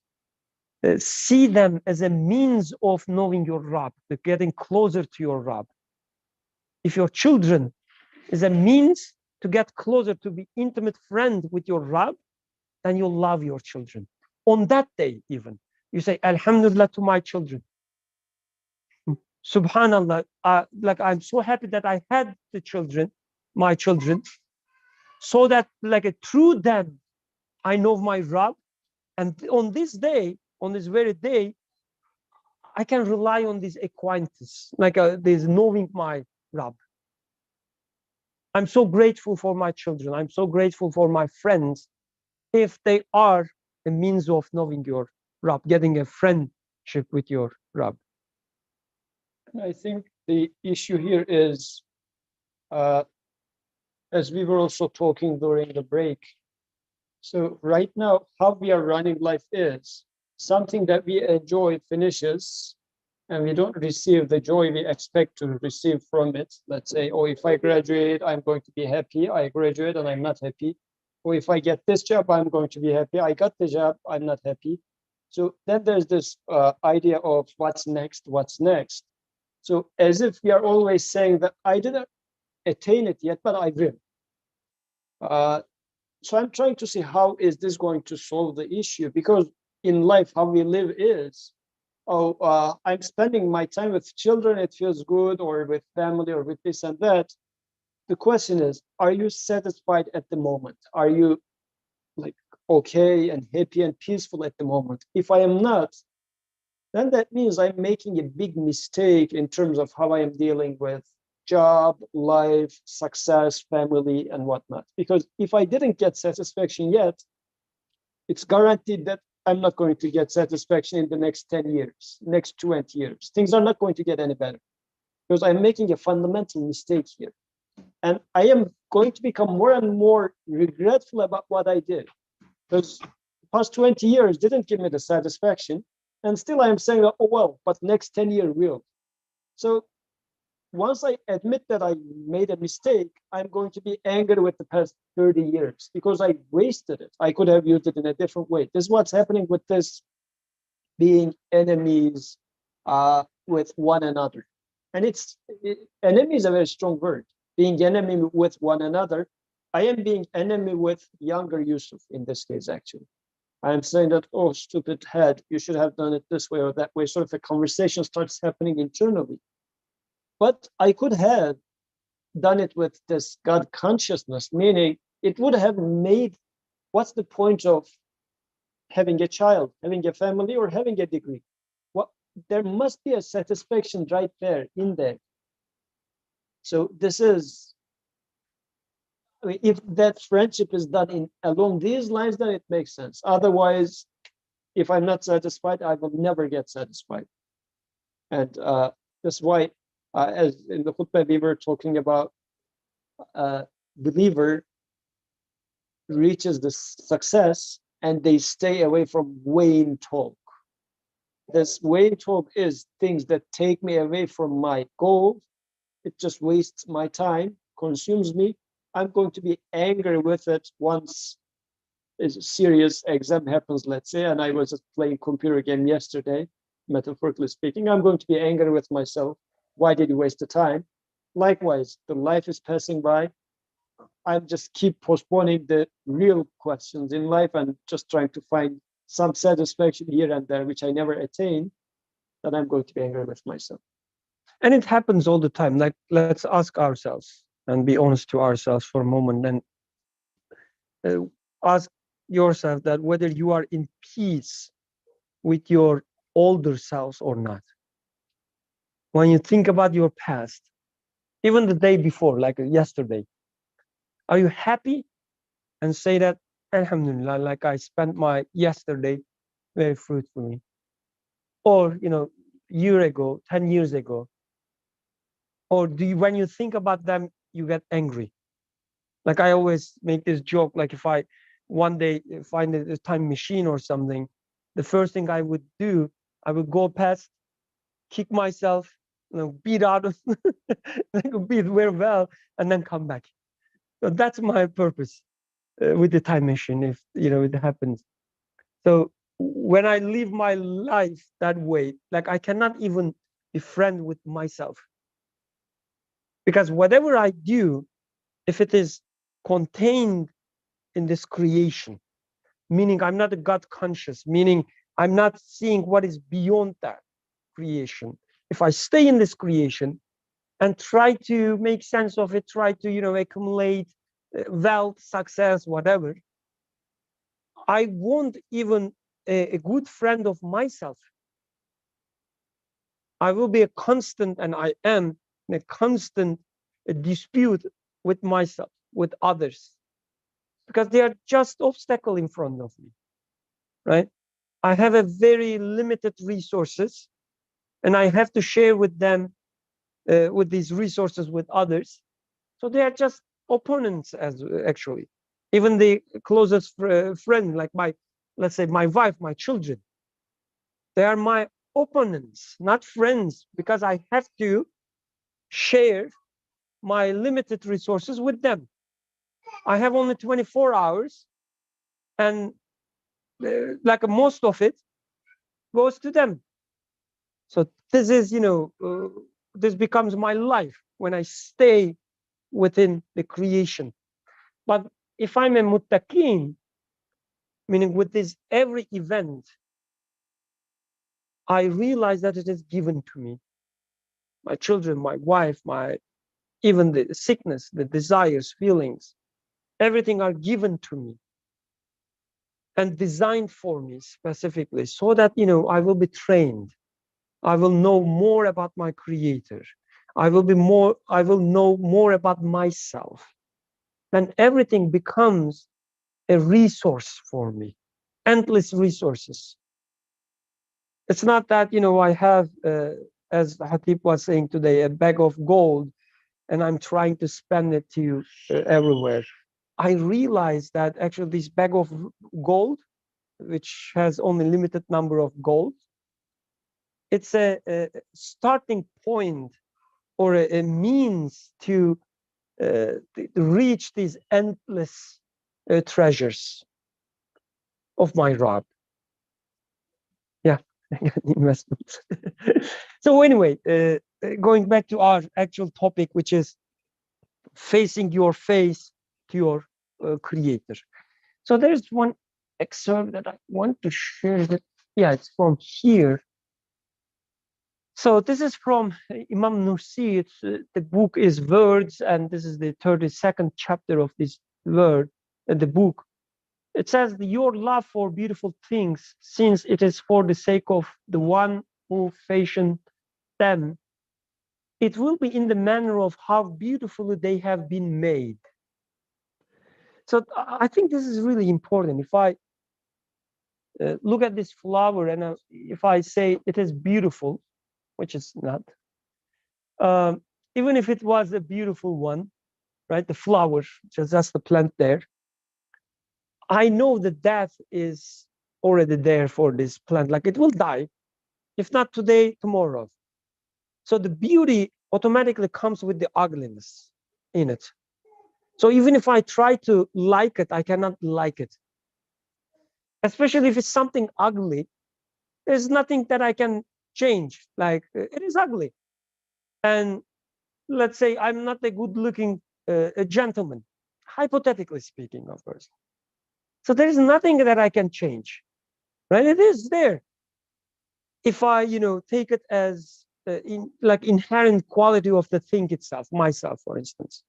see them as a means of knowing your Rabb, getting closer to your Rabb. If your children is a means to get closer, to be intimate friend with your Rabb, then you'll love your children. On that day, even, you say, Alhamdulillah to my children. Subhanallah, like I'm so happy that I had the children, my children, so that through them, I know my Rabb. And on this day, on this very day, I can rely on this acquaintance, this knowing my Rabb. I'm so grateful for my children. I'm so grateful for my friends, if they are a means of knowing your Rabb, getting a friendship with your Rabb. I think the issue here is, as we were also talking during the break, so right now, how we are running life is something that we enjoy finishes, and we don't receive the joy we expect to receive from it. Let's say, oh, if I graduate, I'm going to be happy. I graduate and I'm not happy. Or if I get this job, I'm going to be happy. I got the job, I'm not happy. So then there's this idea of what's next, what's next. So as if we are always saying that I didn't attain it yet, but I will. So I'm trying to see how is this going to solve the issue, because in life, how we live is, I'm spending my time with children, it feels good, or with family, or with this and that. The question is, are you satisfied at the moment? Are you okay and happy and peaceful at the moment? If I am not, then that means I'm making a big mistake in terms of how I am dealing with job, life, success, family, and whatnot. Because if I didn't get satisfaction yet, it's guaranteed that I'm not going to get satisfaction in the next 10 years, next 20 years. Things are not going to get any better because I'm making a fundamental mistake here. And I am going to become more and more regretful about what I did, because the past 20 years didn't give me the satisfaction. And still I am saying, oh, well, but next 10 years will. So once I admit that I made a mistake, I'm going to be angry with the past 30 years because I wasted it. I could have used it in a different way. This is what's happening with this being enemies with one another. And enemy is a very strong word. Being enemy with one another. I am being enemy with younger Yusuf in this case, actually. I'm saying that, oh, stupid head, you should have done it this way or that way. Sort of a conversation starts happening internally. But I could have done it with this God consciousness, meaning it would have made, what's the point of having a child, having a family, or having a degree. What, there must be a satisfaction right there in there. So this is, I mean, if that friendship is done in along these lines, then it makes sense. Otherwise, if I'm not satisfied, I will never get satisfied. And that's why, as in the khutbah, we were talking about believer reaches the success and they stay away from vain talk. This vain talk is things that take me away from my goal. It just wastes my time, consumes me. I'm going to be angry with it once a serious exam happens, let's say, and I was just playing computer game yesterday, metaphorically speaking. I'm going to be angry with myself. Why did you waste the time? Likewise, the life is passing by. I just keep postponing the real questions in life and just trying to find some satisfaction here and there, which I never attain, then I'm going to be angry with myself. And it happens all the time. Like, let's ask ourselves and be honest to ourselves for a moment and ask yourself that whether you are in peace with your older selves or not. When you think about your past, even the day before, like yesterday, are you happy and say that, Alhamdulillah, like I spent my yesterday very fruitfully? Or, year ago, 10 years ago? Or do you, when you think about them, you get angry? Like I always make this joke, like if I one day find a time machine or something, the first thing I would do, I would go past, kick myself, beat out of, beat very well, and then come back. So that's my purpose with the time machine, if it happens. So when I live my life that way, like I cannot even be friend with myself, because whatever I do, if it is contained in this creation, meaning I'm not a God conscious, meaning I'm not seeing what is beyond that creation. If I stay in this creation and try to make sense of it, try to accumulate wealth, success, whatever, I won't even a good friend of myself. I will be a constant, and I am in a constant dispute with myself, with others, because they are just obstacle in front of me, right? I have a very limited resources, and I have to share with them, with these resources with others. So they are just opponents, as actually. Even the closest friend, like let's say my wife, my children, they are my opponents, not friends, because I have to share my limited resources with them. I have only 24 hours, and like most of it goes to them. So this is, this becomes my life when I stay within the creation. But if I'm a muttaqin, meaning with this every event, I realize that it is given to me. My children, my wife, even the sickness, the desires, feelings, everything are given to me and designed for me specifically, so that I will be trained. I will know more about my creator. I will know more about myself. Then everything becomes a resource for me, endless resources. It's not that I have, as Hatip was saying today, a bag of gold, and I'm trying to spend it to everywhere. I realize that actually this bag of gold, which has only limited number of gold, it's a starting point or a means to reach these endless treasures of my Rabb. Yeah, investments. So anyway, going back to our actual topic, which is facing your face to your creator. So there's one excerpt that I want to share that, yeah, it's from here. So this is from Imam Nursi. The book is Words, and this is the 32nd chapter of this word, the book. It says your love for beautiful things, since it is for the sake of the one who fashioned them, it will be in the manner of how beautifully they have been made. So I think this is really important. If I look at this flower and if I say it is beautiful, which is not, even if it was a beautiful one, right? The flower, just the plant there, I know that death is already there for this plant. Like it will die, if not today, tomorrow. So the beauty automatically comes with the ugliness in it. So even if I try to like it, I cannot like it. Especially if it's something ugly, there's nothing that I can change. Like it is ugly. And let's say I'm not a good looking a gentleman, hypothetically speaking, of course. So there is nothing that I can change, right? It is there. If I, take it as like inherent quality of the thing itself, myself, for instance.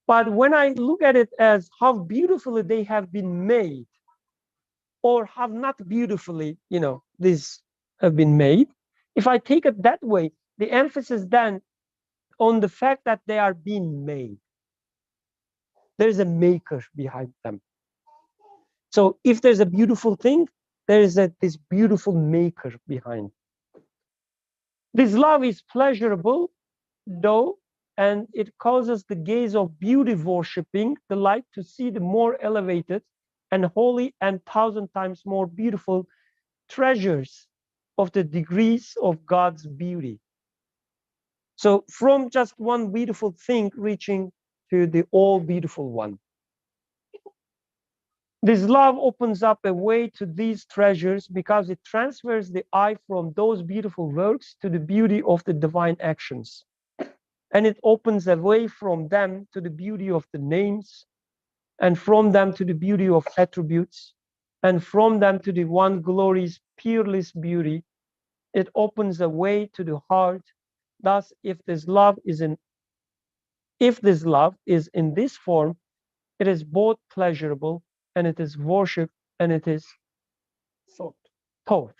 But when I look at it as how beautifully they have been made, or have not beautifully, these have been made, if I take it that way, the emphasis then on the fact that they are being made. There's a maker behind them. So if there's a beautiful thing, there is this beautiful maker behind. This love is pleasurable, though, and it causes the gaze of beauty worshipping the light to see the more elevated and holy and 1,000 times more beautiful treasures of the degrees of God's beauty. So from just one beautiful thing reaching to the all beautiful one. This love opens up a way to these treasures because it transfers the eye from those beautiful works to the beauty of the divine actions. And it opens a way from them to the beauty of the names, and from them to the beauty of attributes, and from them to the one glory's peerless beauty. It opens a way to the heart. Thus, if this love is in this form, it is both pleasurable and it is worship and it is thought. Thought.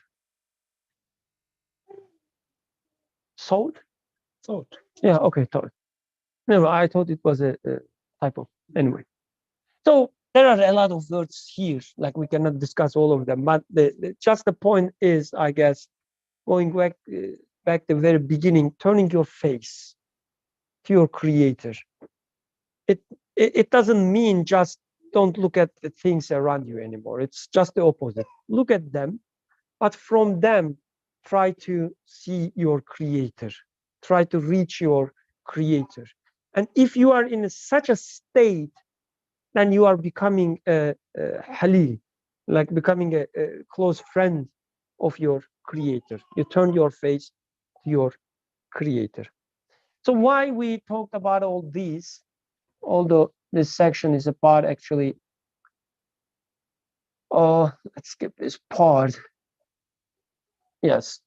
Yeah, okay, thought. No, I thought it was a typo. Anyway, so there are a lot of words here, like we cannot discuss all of them, but just the point is, I guess, going back to the very beginning, turning your face to your creator. It doesn't mean just don't look at the things around you anymore. It's just the opposite. Look at them, but from them, try to see your creator. Try to reach your creator. And if you are in such a state, then you are becoming a halil, like becoming a close friend of your creator. You turn your face to your creator. So why we talked about all these, although this section is about actually, let's skip this part. Yes,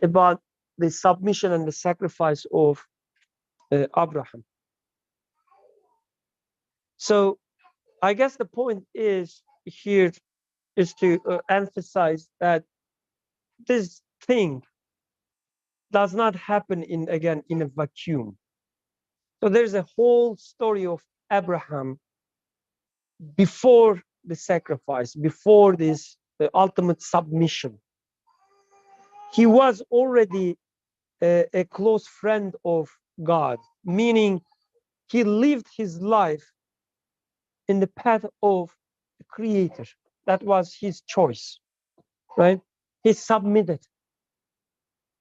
about the submission and the sacrifice of Abraham. So I guess the point is here is to emphasize that this thing does not happen in a vacuum. So there's a whole story of Abraham before the sacrifice, before this the ultimate submission. He was already a close friend of God, meaning he lived his life in the path of the Creator. That was his choice, right? He submitted.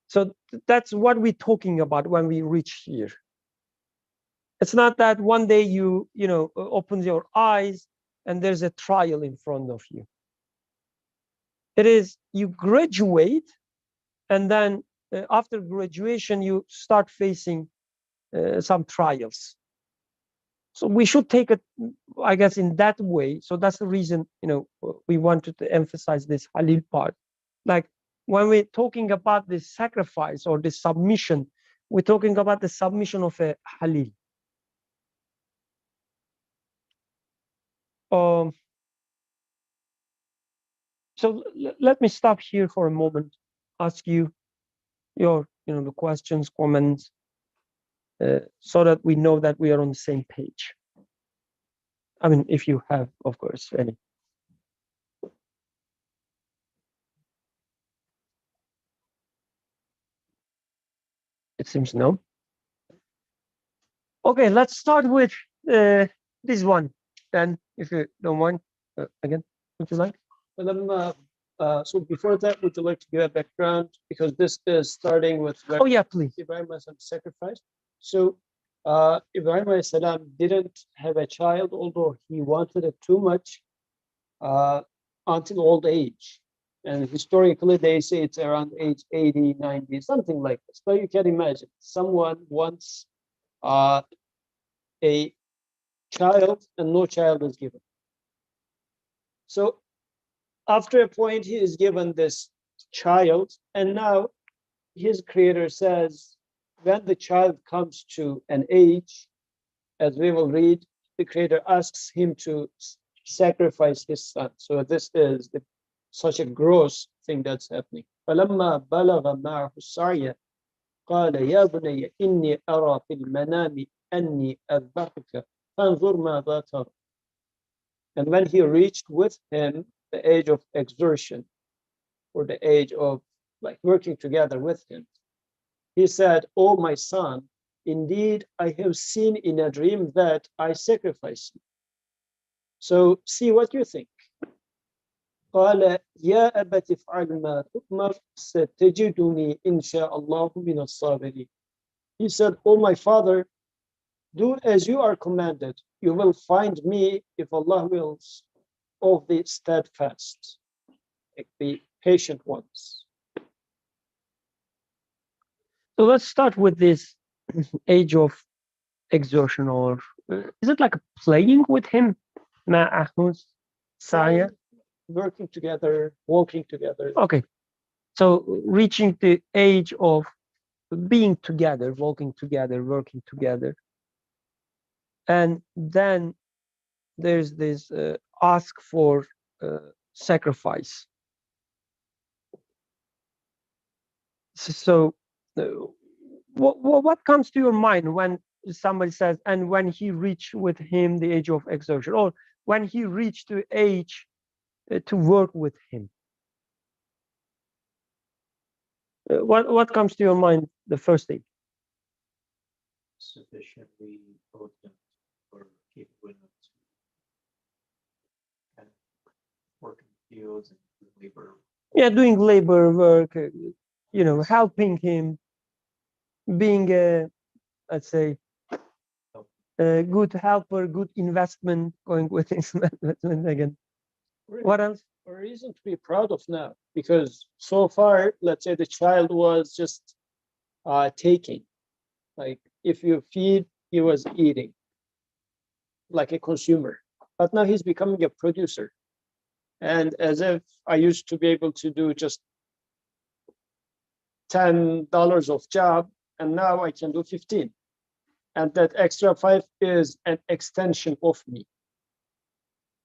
So that's what we're talking about when we reach here. It's not that one day you open your eyes and there's a trial in front of you. It is you graduate, and then after graduation you start facing some trials. So we should take it, I guess, in that way. So that's the reason we wanted to emphasize this halil part. Like when we're talking about this sacrifice or this submission, we're talking about the submission of a halil. So let me stop here for a moment, ask you your, the questions, comments, so that we know that we are on the same page. I mean, if you have, of course, any. It seems no. Okay, let's start with this one, then, if you don't mind. Again, would you like? So before that, would you like to give a background? Because this is starting with Oh yeah, please. Ibrahim sacrifice. So Ibrahim alayhi salam didn't have a child, although he wanted it too much, until old age. And historically, they say it's around age 80, 90, something like this. But you can imagine someone wants a child and no child is given. So after a point, he is given this child, and now his creator says, when the child comes to an age, as we will read, the creator asks him to sacrifice his son. So this is such a gross thing that's happening. فلما بلغ معه السعي قال يا بني إني أرى في المنام أني أذبحك فانظر ماذا ترى. And when he reached with him the age of exertion, or the age of like working together with him, he said, "Oh my son, indeed I have seen in a dream that I sacrifice you. So see what you think." قال يا أبت افعل ما تؤمر ستجدني إن شاء الله من الصابرين. He said, "Oh my father, do as you are commanded. You will find me, if Allah wills, of the steadfast, like the patient ones." So let's start with this age of exertion, or is it like playing with him? Ma'ahus, Saya. Working together, walking together. Okay, so reaching the age of being together, walking together, working together, and then there's this ask for sacrifice. So what comes to your mind when somebody says, and when he reached with him the age of exertion, or when he reached the age to work with him? What comes to your mind the first thing? Sufficiently potent or capable enough to kind of work in the fields and do labor. Yeah, doing labor work, helping him, being a, let's say, a good helper, good investment, going with investment again. What else? A reason to be proud of now, because so far, let's say the child was just taking, like if you feed, he was eating, like a consumer. But now he's becoming a producer. And as if I used to be able to do just $10 of job, and now I can do 15. And that extra 5 is an extension of me.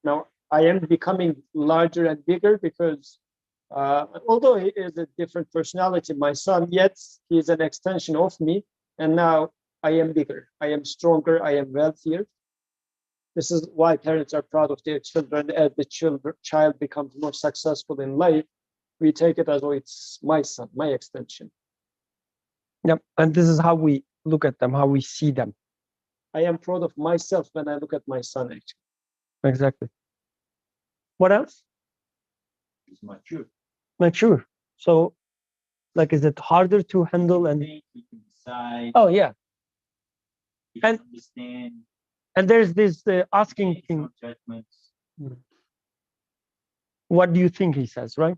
Now I am becoming larger and bigger because although he is a different personality, my son, yet he is an extension of me. And now I am bigger, I am stronger, I am wealthier. This is why parents are proud of their children. As the child becomes more successful in life, we take it as, oh, it's my son, my extension. Yep, and this is how we look at them, how we see them. I am proud of myself when I look at my son, actually. Exactly. What else? He's mature. Mature. So, like, is it harder to handle and? He can decide. Oh yeah. He can And understand. And there's this asking Makes thing. no judgments. What do you think? He says, right?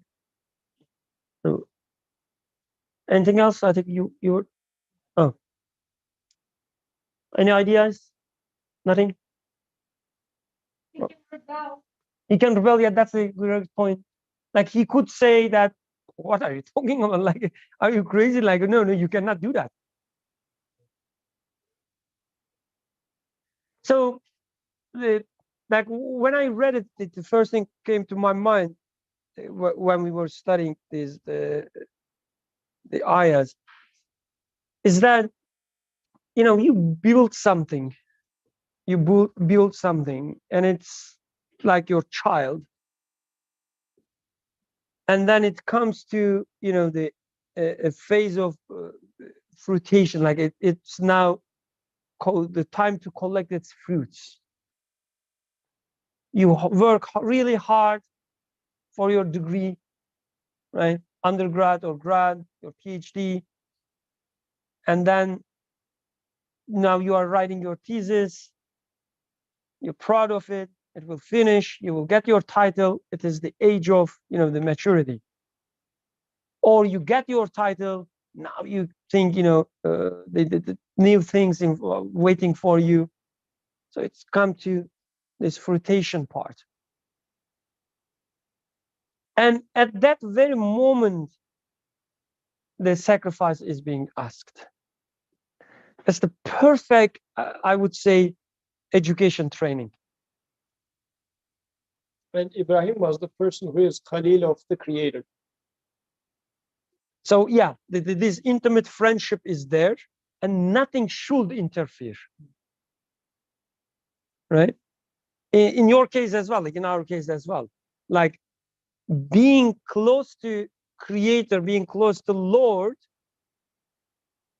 So, anything else? I think you were. Oh. Any ideas? Nothing. You can rebel. He can rebel. Yeah, that's a good point. Like he could say that. What are you talking about? Like, are you crazy? Like, no, you cannot do that. So, like when I read it, the first thing came to my mind. when we were studying the ayahs, is that, you know, you build something, build something, and it's like your child, and then it comes to, you know, the a phase of fruitation, like it's now called the time to collect its fruits. You work really hard for your degree, right? Undergrad or grad, your PhD, and then now you are writing your thesis. You're proud of it. It will finish. You will get your title. It is the age of, you know, the maturity. Or you get your title. Now you think, you know, the new things waiting for you. So it's come to this fruitation part. And at that very moment, the sacrifice is being asked. It's the perfect, I would say, education training. And Ibrahim was the person who is Khalil of the Creator. So yeah, this intimate friendship is there, and nothing should interfere, right? In your case as well, like in our case as well, like being close to Creator, being close to Lord,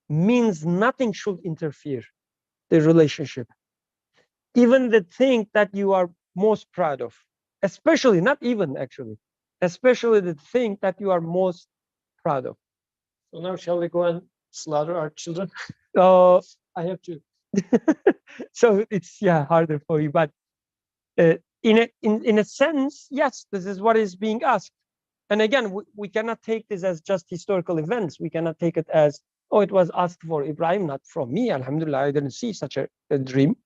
means nothing should interfere the relationship. Even the thing that you are most proud of, especially, not even actually, especially the thing that you are most proud of. So now shall we go and slaughter our children? So I have to. so it's, yeah, harder for you, but in a sense, yes, this is what is being asked. And again, we cannot take this as just historical events. We cannot take it as, oh, it was asked for Ibrahim, not from me. Alhamdulillah, I didn't see such a dream.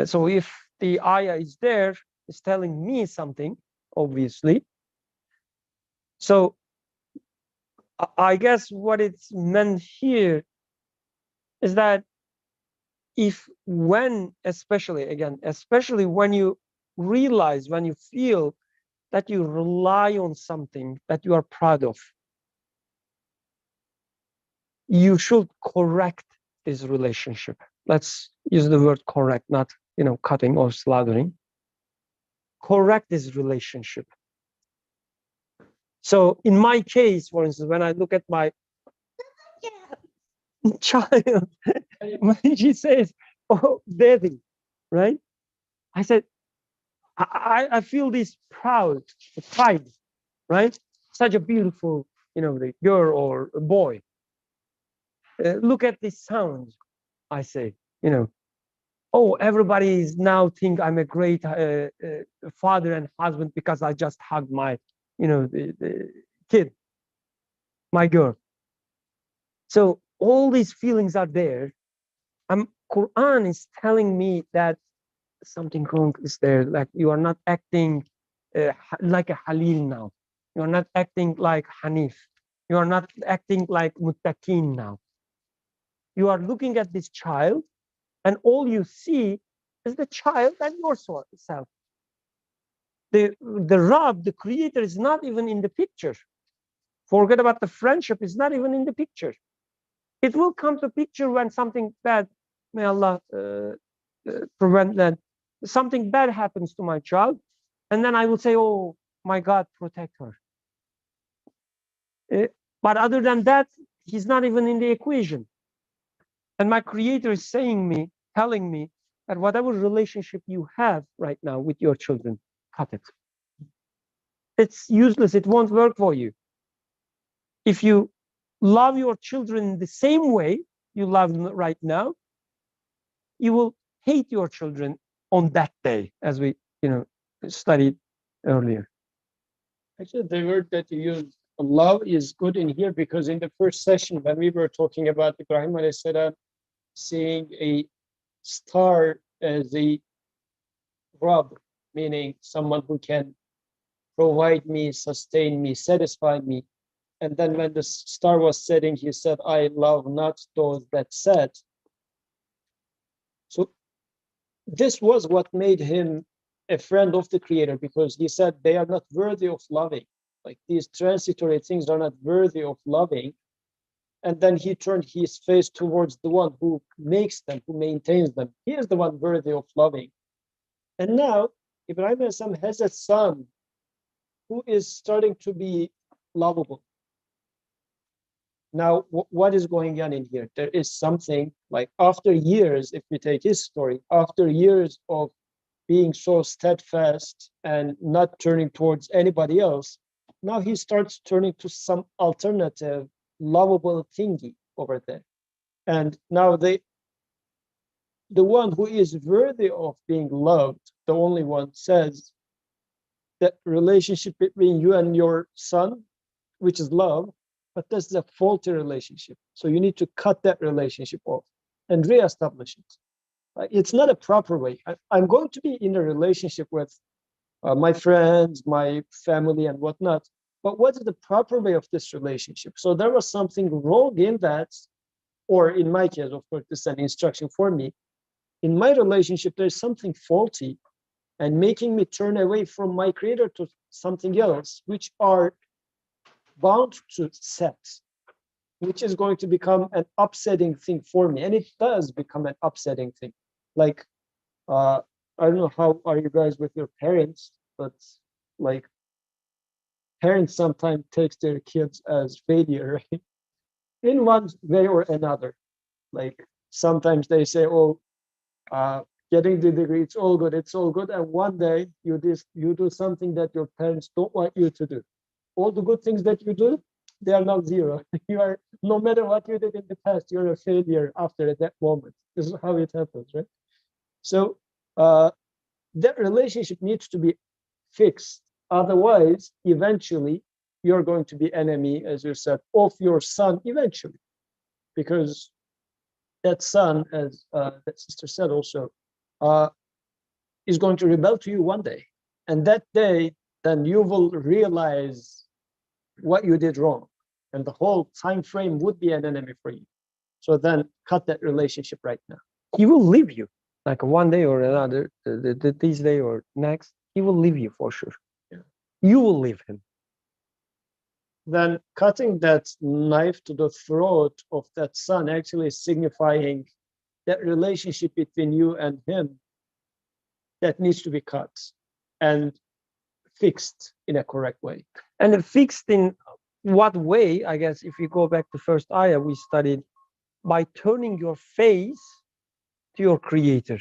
So if the ayah is there, it's telling me something, obviously. So I guess what it's meant here is that especially when you realize, when you feel that you rely on something that you are proud of, you should correct this relationship. Let's use the word correct, not, you know, cutting or slaughtering. Correct this relationship. So in my case, for instance, when I look at my child, when she says, "Oh, daddy," right? I said, I feel this pride, right? Such a beautiful, you know, the girl or a boy. Look at this sound, I say, you know. Oh, everybody is now think I'm a great father and husband because I just hugged my, you know, the kid, my girl. So all these feelings are there. Quran is telling me that something wrong is there. Like you are not acting like a Halil now. You are not acting like Hanif. You are not acting like Muttaqin now. You are looking at this child, and all you see is the child and yourself. The Rabb, the Creator, is not even in the picture. Forget about the friendship, is not even in the picture. It will come to picture when something bad, may Allah prevent that, something bad happens to my child, and then I will say, oh my God, protect her. But other than that, he's not even in the equation. And my Creator is telling me that whatever relationship you have right now with your children, cut it. It's useless. It won't work for you. If you love your children the same way you love them right now, you will hate your children on that day, as we, you know, studied earlier. Actually, the word that you used, love, is good in here because in the first session, when we were talking about Ibrahim alayhi salam seeing a star as a Rabb, meaning someone who can provide me, sustain me, satisfy me. And then when the star was setting, he said, I love not those that set. So this was what made him a friend of the Creator because he said they are not worthy of loving. Like these transitory things are not worthy of loving. And then he turned his face towards the one who makes them, who maintains them. He is the one worthy of loving. And now Ibrahim Alayhi has a son who is starting to be lovable. Now, what is going on in here? There is something like after years, if we take his story, after years of being so steadfast and not turning towards anybody else, now he starts turning to some alternative, lovable thingy over there. And now the one who is worthy of being loved, the only one, says that relationship between you and your son, which is love, but this is a faulty relationship. So you need to cut that relationship off and reestablish it. It's not a proper way. I'm going to be in a relationship with my friends, my family, and whatnot. But what is the proper way of this relationship? So there was something wrong in that, or in my case, of course, this is an instruction for me. In my relationship, there's something faulty and making me turn away from my Creator to something else, which are bound to set, which is going to become an upsetting thing for me. And it does become an upsetting thing. Like, I don't know how are you guys with your parents, but like parents sometimes takes their kids as failure, right? In one way or another. Like sometimes they say, oh, getting the degree, it's all good. And one day you do something that your parents don't want you to do. All the good things that you do, they are now zero. You are, no matter what you did in the past, you're a failure after that moment. This is how it happens, right? So that relationship needs to be fixed. Otherwise, eventually, you're going to be enemy, as you said, of your son eventually. Because that son, as that sister said also, is going to rebel to you one day. And that day, then you will realize what you did wrong. And the whole time frame would be an enemy for you. So then cut that relationship right now. He will leave you, like one day or another, this day or next, he will leave you for sure. Yeah. You will leave him. Then cutting that knife to the throat of that son actually is signifying that relationship between you and him that needs to be cut and fixed in a correct way. And fixed in what way? I guess if you go back to first ayah we studied, by turning your face to your Creator.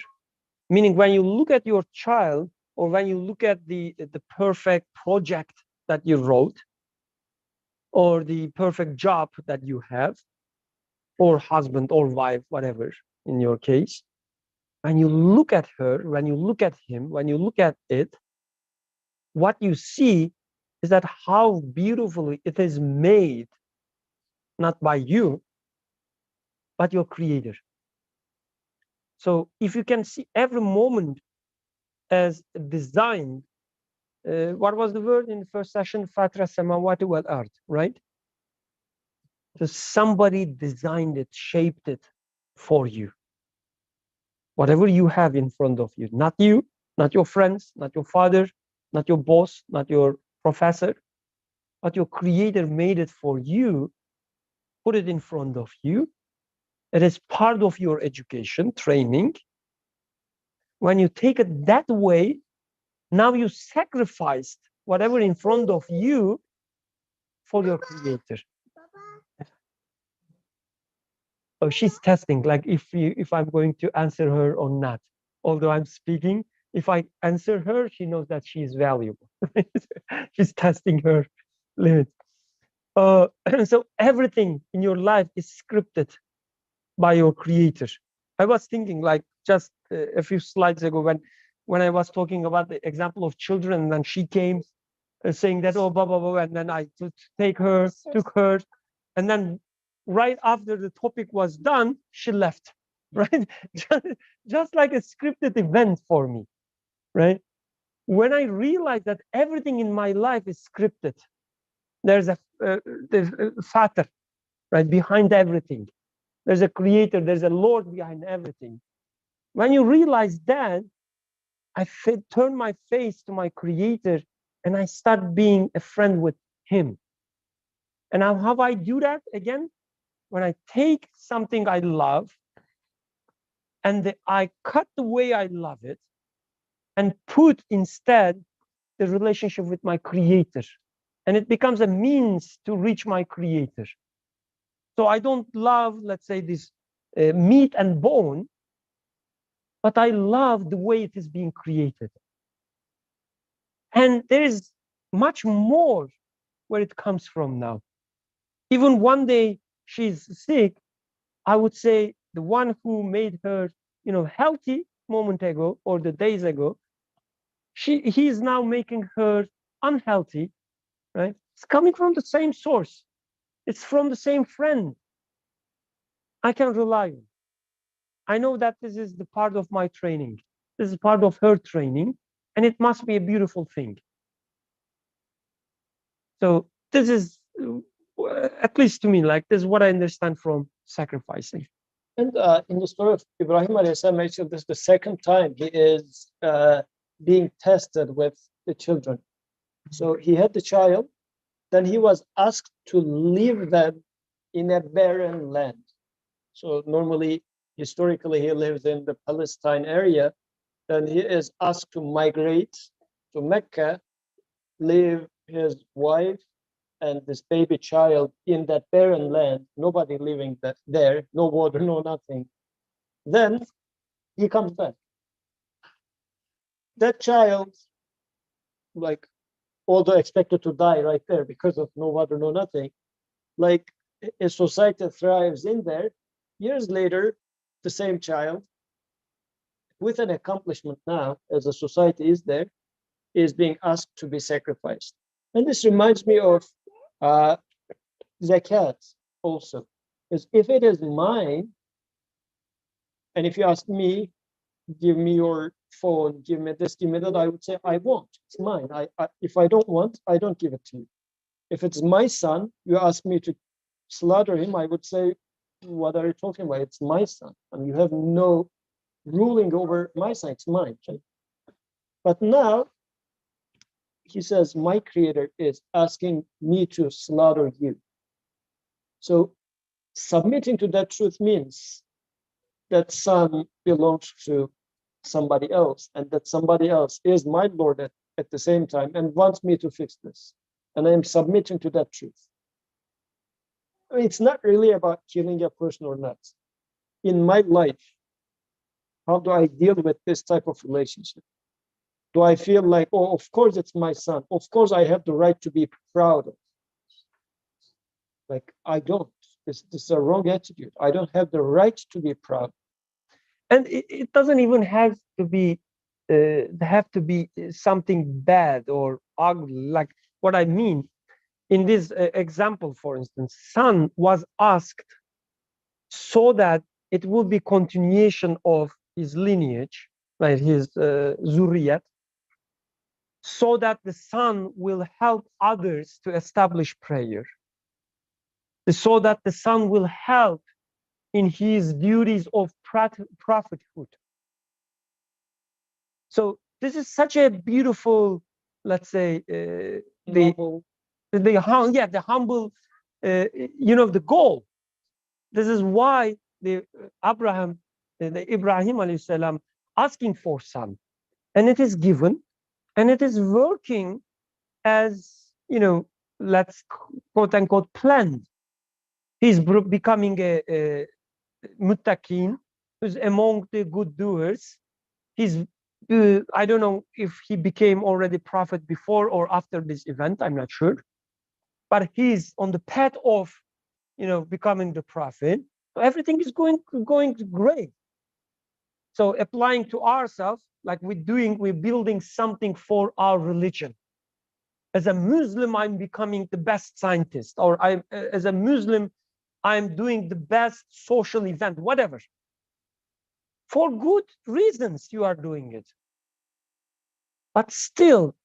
Meaning when you look at your child, or when you look at the perfect project that you wrote, or the perfect job that you have, or husband or wife, whatever in your case, when you look at her, when you look at him, when you look at it, what you see is that how beautifully it is made, not by you, but your Creator. So if you can see every moment as designed, what was the word in the first session? Fatra samawati wal ard, right? So somebody designed it, shaped it for you. Whatever you have in front of you, not you, not your friends, not your father, not your boss, not your professor, but your Creator made it for you, put it in front of you. It is part of your education, training. When you take it that way, now you sacrificed whatever in front of you for your Creator. Oh, she's testing, like if I'm going to answer her or not. Although I'm speaking, if I answer her, she knows that she is valuable. She's testing her limits. So everything in your life is scripted by your Creator. I was thinking, like just a few slides ago, when I was talking about the example of children, and then she came saying that, oh, blah, blah, blah, and then I took her, and then right after the topic was done, she left, right? Just like a scripted event for me, right? When I realized that everything in my life is scripted, there's a Father, right, behind everything. There's a Creator, there's a Lord behind everything. When you realize that, turn my face to my creator and I start being a friend with him. And how I do that again? When I take something I love and I cut the way I love it and put instead the relationship with my creator. And it becomes a means to reach my creator. So I don't love, let's say, this meat and bone, but I love the way it is being created. And there is much more where it comes from now. Even one day she's sick, I would say the one who made her, healthy moment ago or the days ago, he is now making her unhealthy, right? It's coming from the same source. It's from the same friend. I can rely on. I know that this is the part of my training. This is part of her training, and it must be a beautiful thing. So this is, at least to me, like this is what I understand from sacrificing. And in the story of Ibrahim alayhi salam, actually, this is the second time he is being tested with the children. So he had the child, then he was asked to leave them in a barren land. So normally, historically, he lives in the Palestine area. Then he is asked to migrate to Mecca, leave his wife and this baby child in that barren land, nobody living there, no water, no nothing. Then he comes back. That child, like, although expected to die right there because of no water, no nothing, like a society thrives in there. Years later, the same child, with an accomplishment now, as a society is there, is being asked to be sacrificed. And this reminds me of zakat also. Because if it is mine, and if you ask me, give me your phone, give me this, give me that, I would say, I won't. It's mine. If I don't want, I don't give it to you. If it's my son, you ask me to slaughter him, I would say, what are you talking about? It's my son. And you have no ruling over my son. It's mine. Right? But now, he says, my creator is asking me to slaughter you. So submitting to that truth means that son belongs to somebody else, and that somebody else is my Lord at the same time and wants me to fix this. And I am submitting to that truth. I mean, it's not really about killing a person or not. In my life, how do I deal with this type of relationship? Do I feel like, oh, of course it's my son. Of course I have the right to be proud of. Like, I don't. This is a wrong attitude. I don't have the right to be proud. And it doesn't even have to be something bad or ugly. Like what I mean, in this example, for instance, son was asked so that it will be continuation of his lineage, right? His zuriyat, so that the son will help others to establish prayer, so that the son will help in his duties of prophethood. So this is such a beautiful, let's say, the humble, the goal. This is why the Ibrahim alayhi salam asking for son, and it is given, and it is working as, let's quote unquote planned. He's becoming a muttaqin, who's among the good doers. He's I don't know if he became already prophet before or after this event, I'm not sure, but he's on the path of, becoming the prophet. So everything is going great. So applying to ourselves, like we're building something for our religion. As a Muslim, I'm becoming the best scientist, or as a Muslim, I'm doing the best social event, whatever. For good reasons, you are doing it. But still,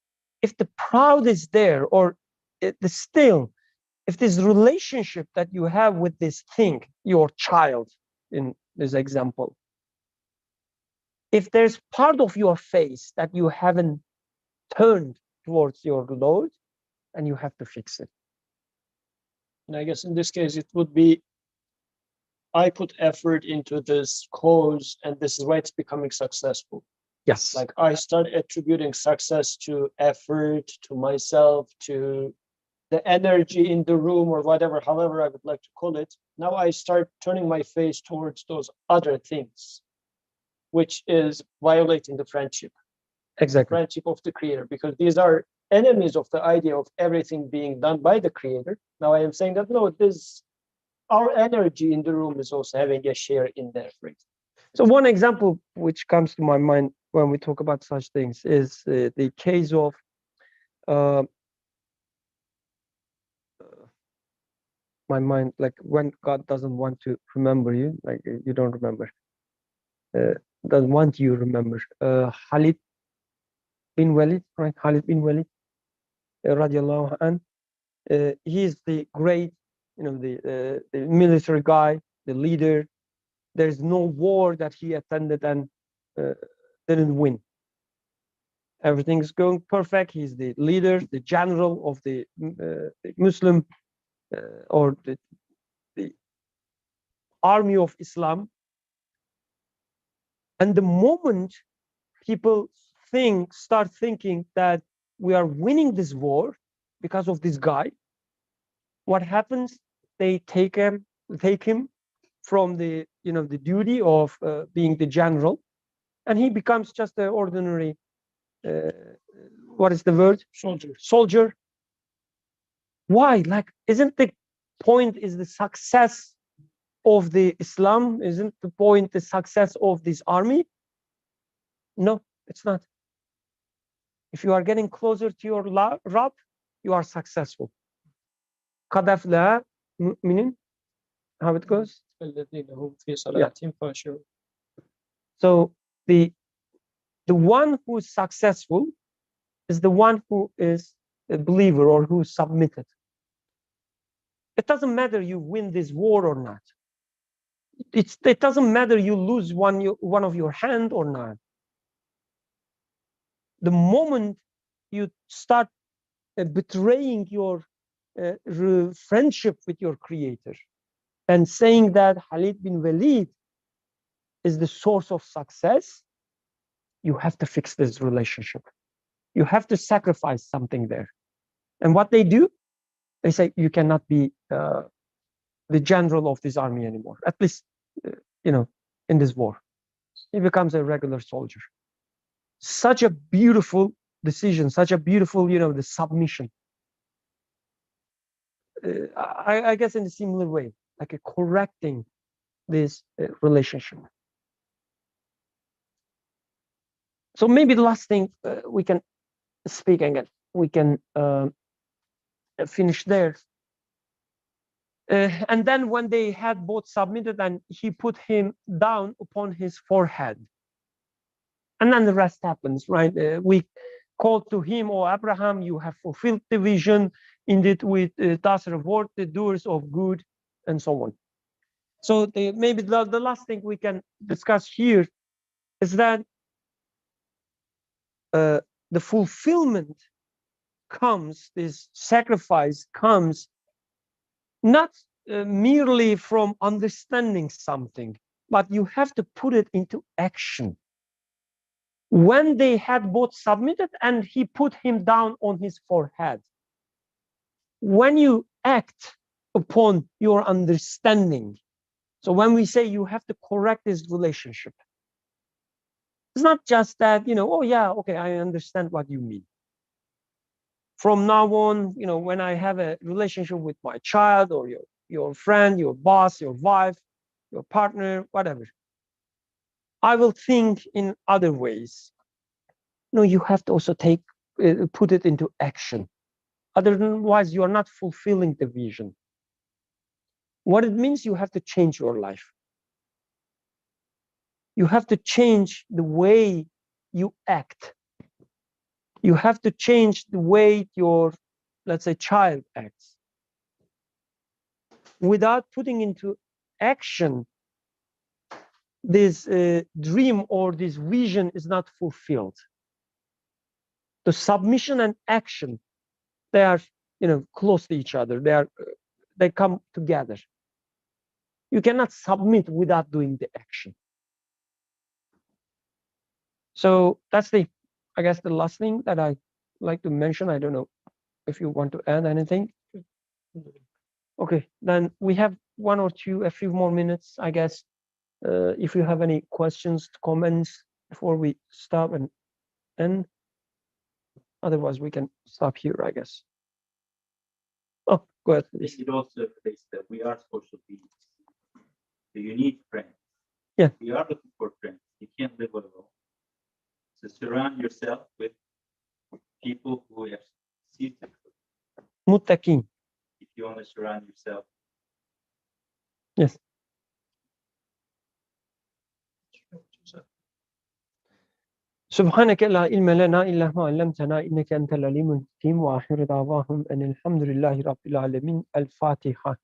if the proud is there, or if this relationship that you have with this thing, your child, in this example, if there's part of your face that you haven't turned towards your Lord, and you have to fix it. And I guess in this case, it would be, I put effort into this cause, and this is why it's becoming successful. Yes. Like I start attributing success to effort, to myself, to the energy in the room, or whatever, however I would like to call it. Now I start turning my face towards those other things, which is violating the friendship. Exactly. Friendship of the creator, because these are enemies of the idea of everything being done by the creator. Now I am saying that no, this, our energy in the room is also having a share in their free. So one example which comes to my mind when we talk about such things is the case of my mind, like when God doesn't want to remember you, like you don't remember, doesn't want you remember. Khalid bin Walid, right? Khalid bin Walid, radiallahu anh. He is the great, the military guy, the leader. There's no war that he attended and didn't win. Everything's going perfect. He's the leader, the general of the Muslim or the army of Islam. And the moment people start thinking that we are winning this war because of this guy, what happens? They take him from the the duty of being the general, and he becomes just an ordinary what is the word? Soldier. Why? Like, isn't the point is the success of the Islam? Isn't the point the success of this army? No, it's not. If you are getting closer to your Rabb, you are successful. قَدْ أَفْلَحَ الْمُؤْمِنُونَ. How it goes? Yeah. So the one who is successful is the one who is a believer or who is submitted. It doesn't matter you win this war or not. It doesn't matter you lose one of your hand or not. The moment you start betraying your friendship with your creator and saying that Khalid bin Walid is the source of success, you have to fix this relationship. You have to sacrifice something there. And what they do, they say, you cannot be the general of this army anymore, at least, in this war. He becomes a regular soldier. Such a beautiful decision, such a beautiful, the submission. I guess in a similar way, like a correcting this relationship. So maybe the last thing we can speak again, we can finish there. And then when they had both submitted, and he put him down upon his forehead. And then the rest happens, right? We called to him, "O Abraham, you have fulfilled the vision. Indeed, with thus reward the doers of good," and so on. So maybe the last thing we can discuss here is that the fulfillment comes, this sacrifice comes not merely from understanding something, but you have to put it into action. When they had both submitted and he put him down on his forehead, when you act upon your understanding, so when we say you have to correct this relationship, it's not just that, oh yeah, okay, I understand what you mean. From now on, when I have a relationship with my child or your friend, your boss, your wife, your partner, whatever, I will think in other ways. No, you have to also put it into action. Otherwise, you are not fulfilling the vision. What it means, you have to change your life. You have to change the way you act. You have to change the way your, let's say, child acts. Without putting into action this dream or this vision is not fulfilled. The submission and action, they are, close to each other. They come together. You cannot submit without doing the action. So that's I guess the last thing that I like to mention. I don't know if you want to add anything. Okay, then we have a few more minutes, I guess. If you have any questions, comments before we stop and end. Otherwise, we can stop here, I guess. Oh, go ahead, please. It also states that we are social beings. So you need friends. Yeah. We are looking for friends. You can't live alone. So surround yourself with people who have seen it. Muttaqin. If you want to surround yourself. Yes. سبحانك لا علم لنا إلا ما علمتنا إنك أنت العليم الحكيم وآخر دعواهم أن الحمد لله رب العالمين. الفاتحة.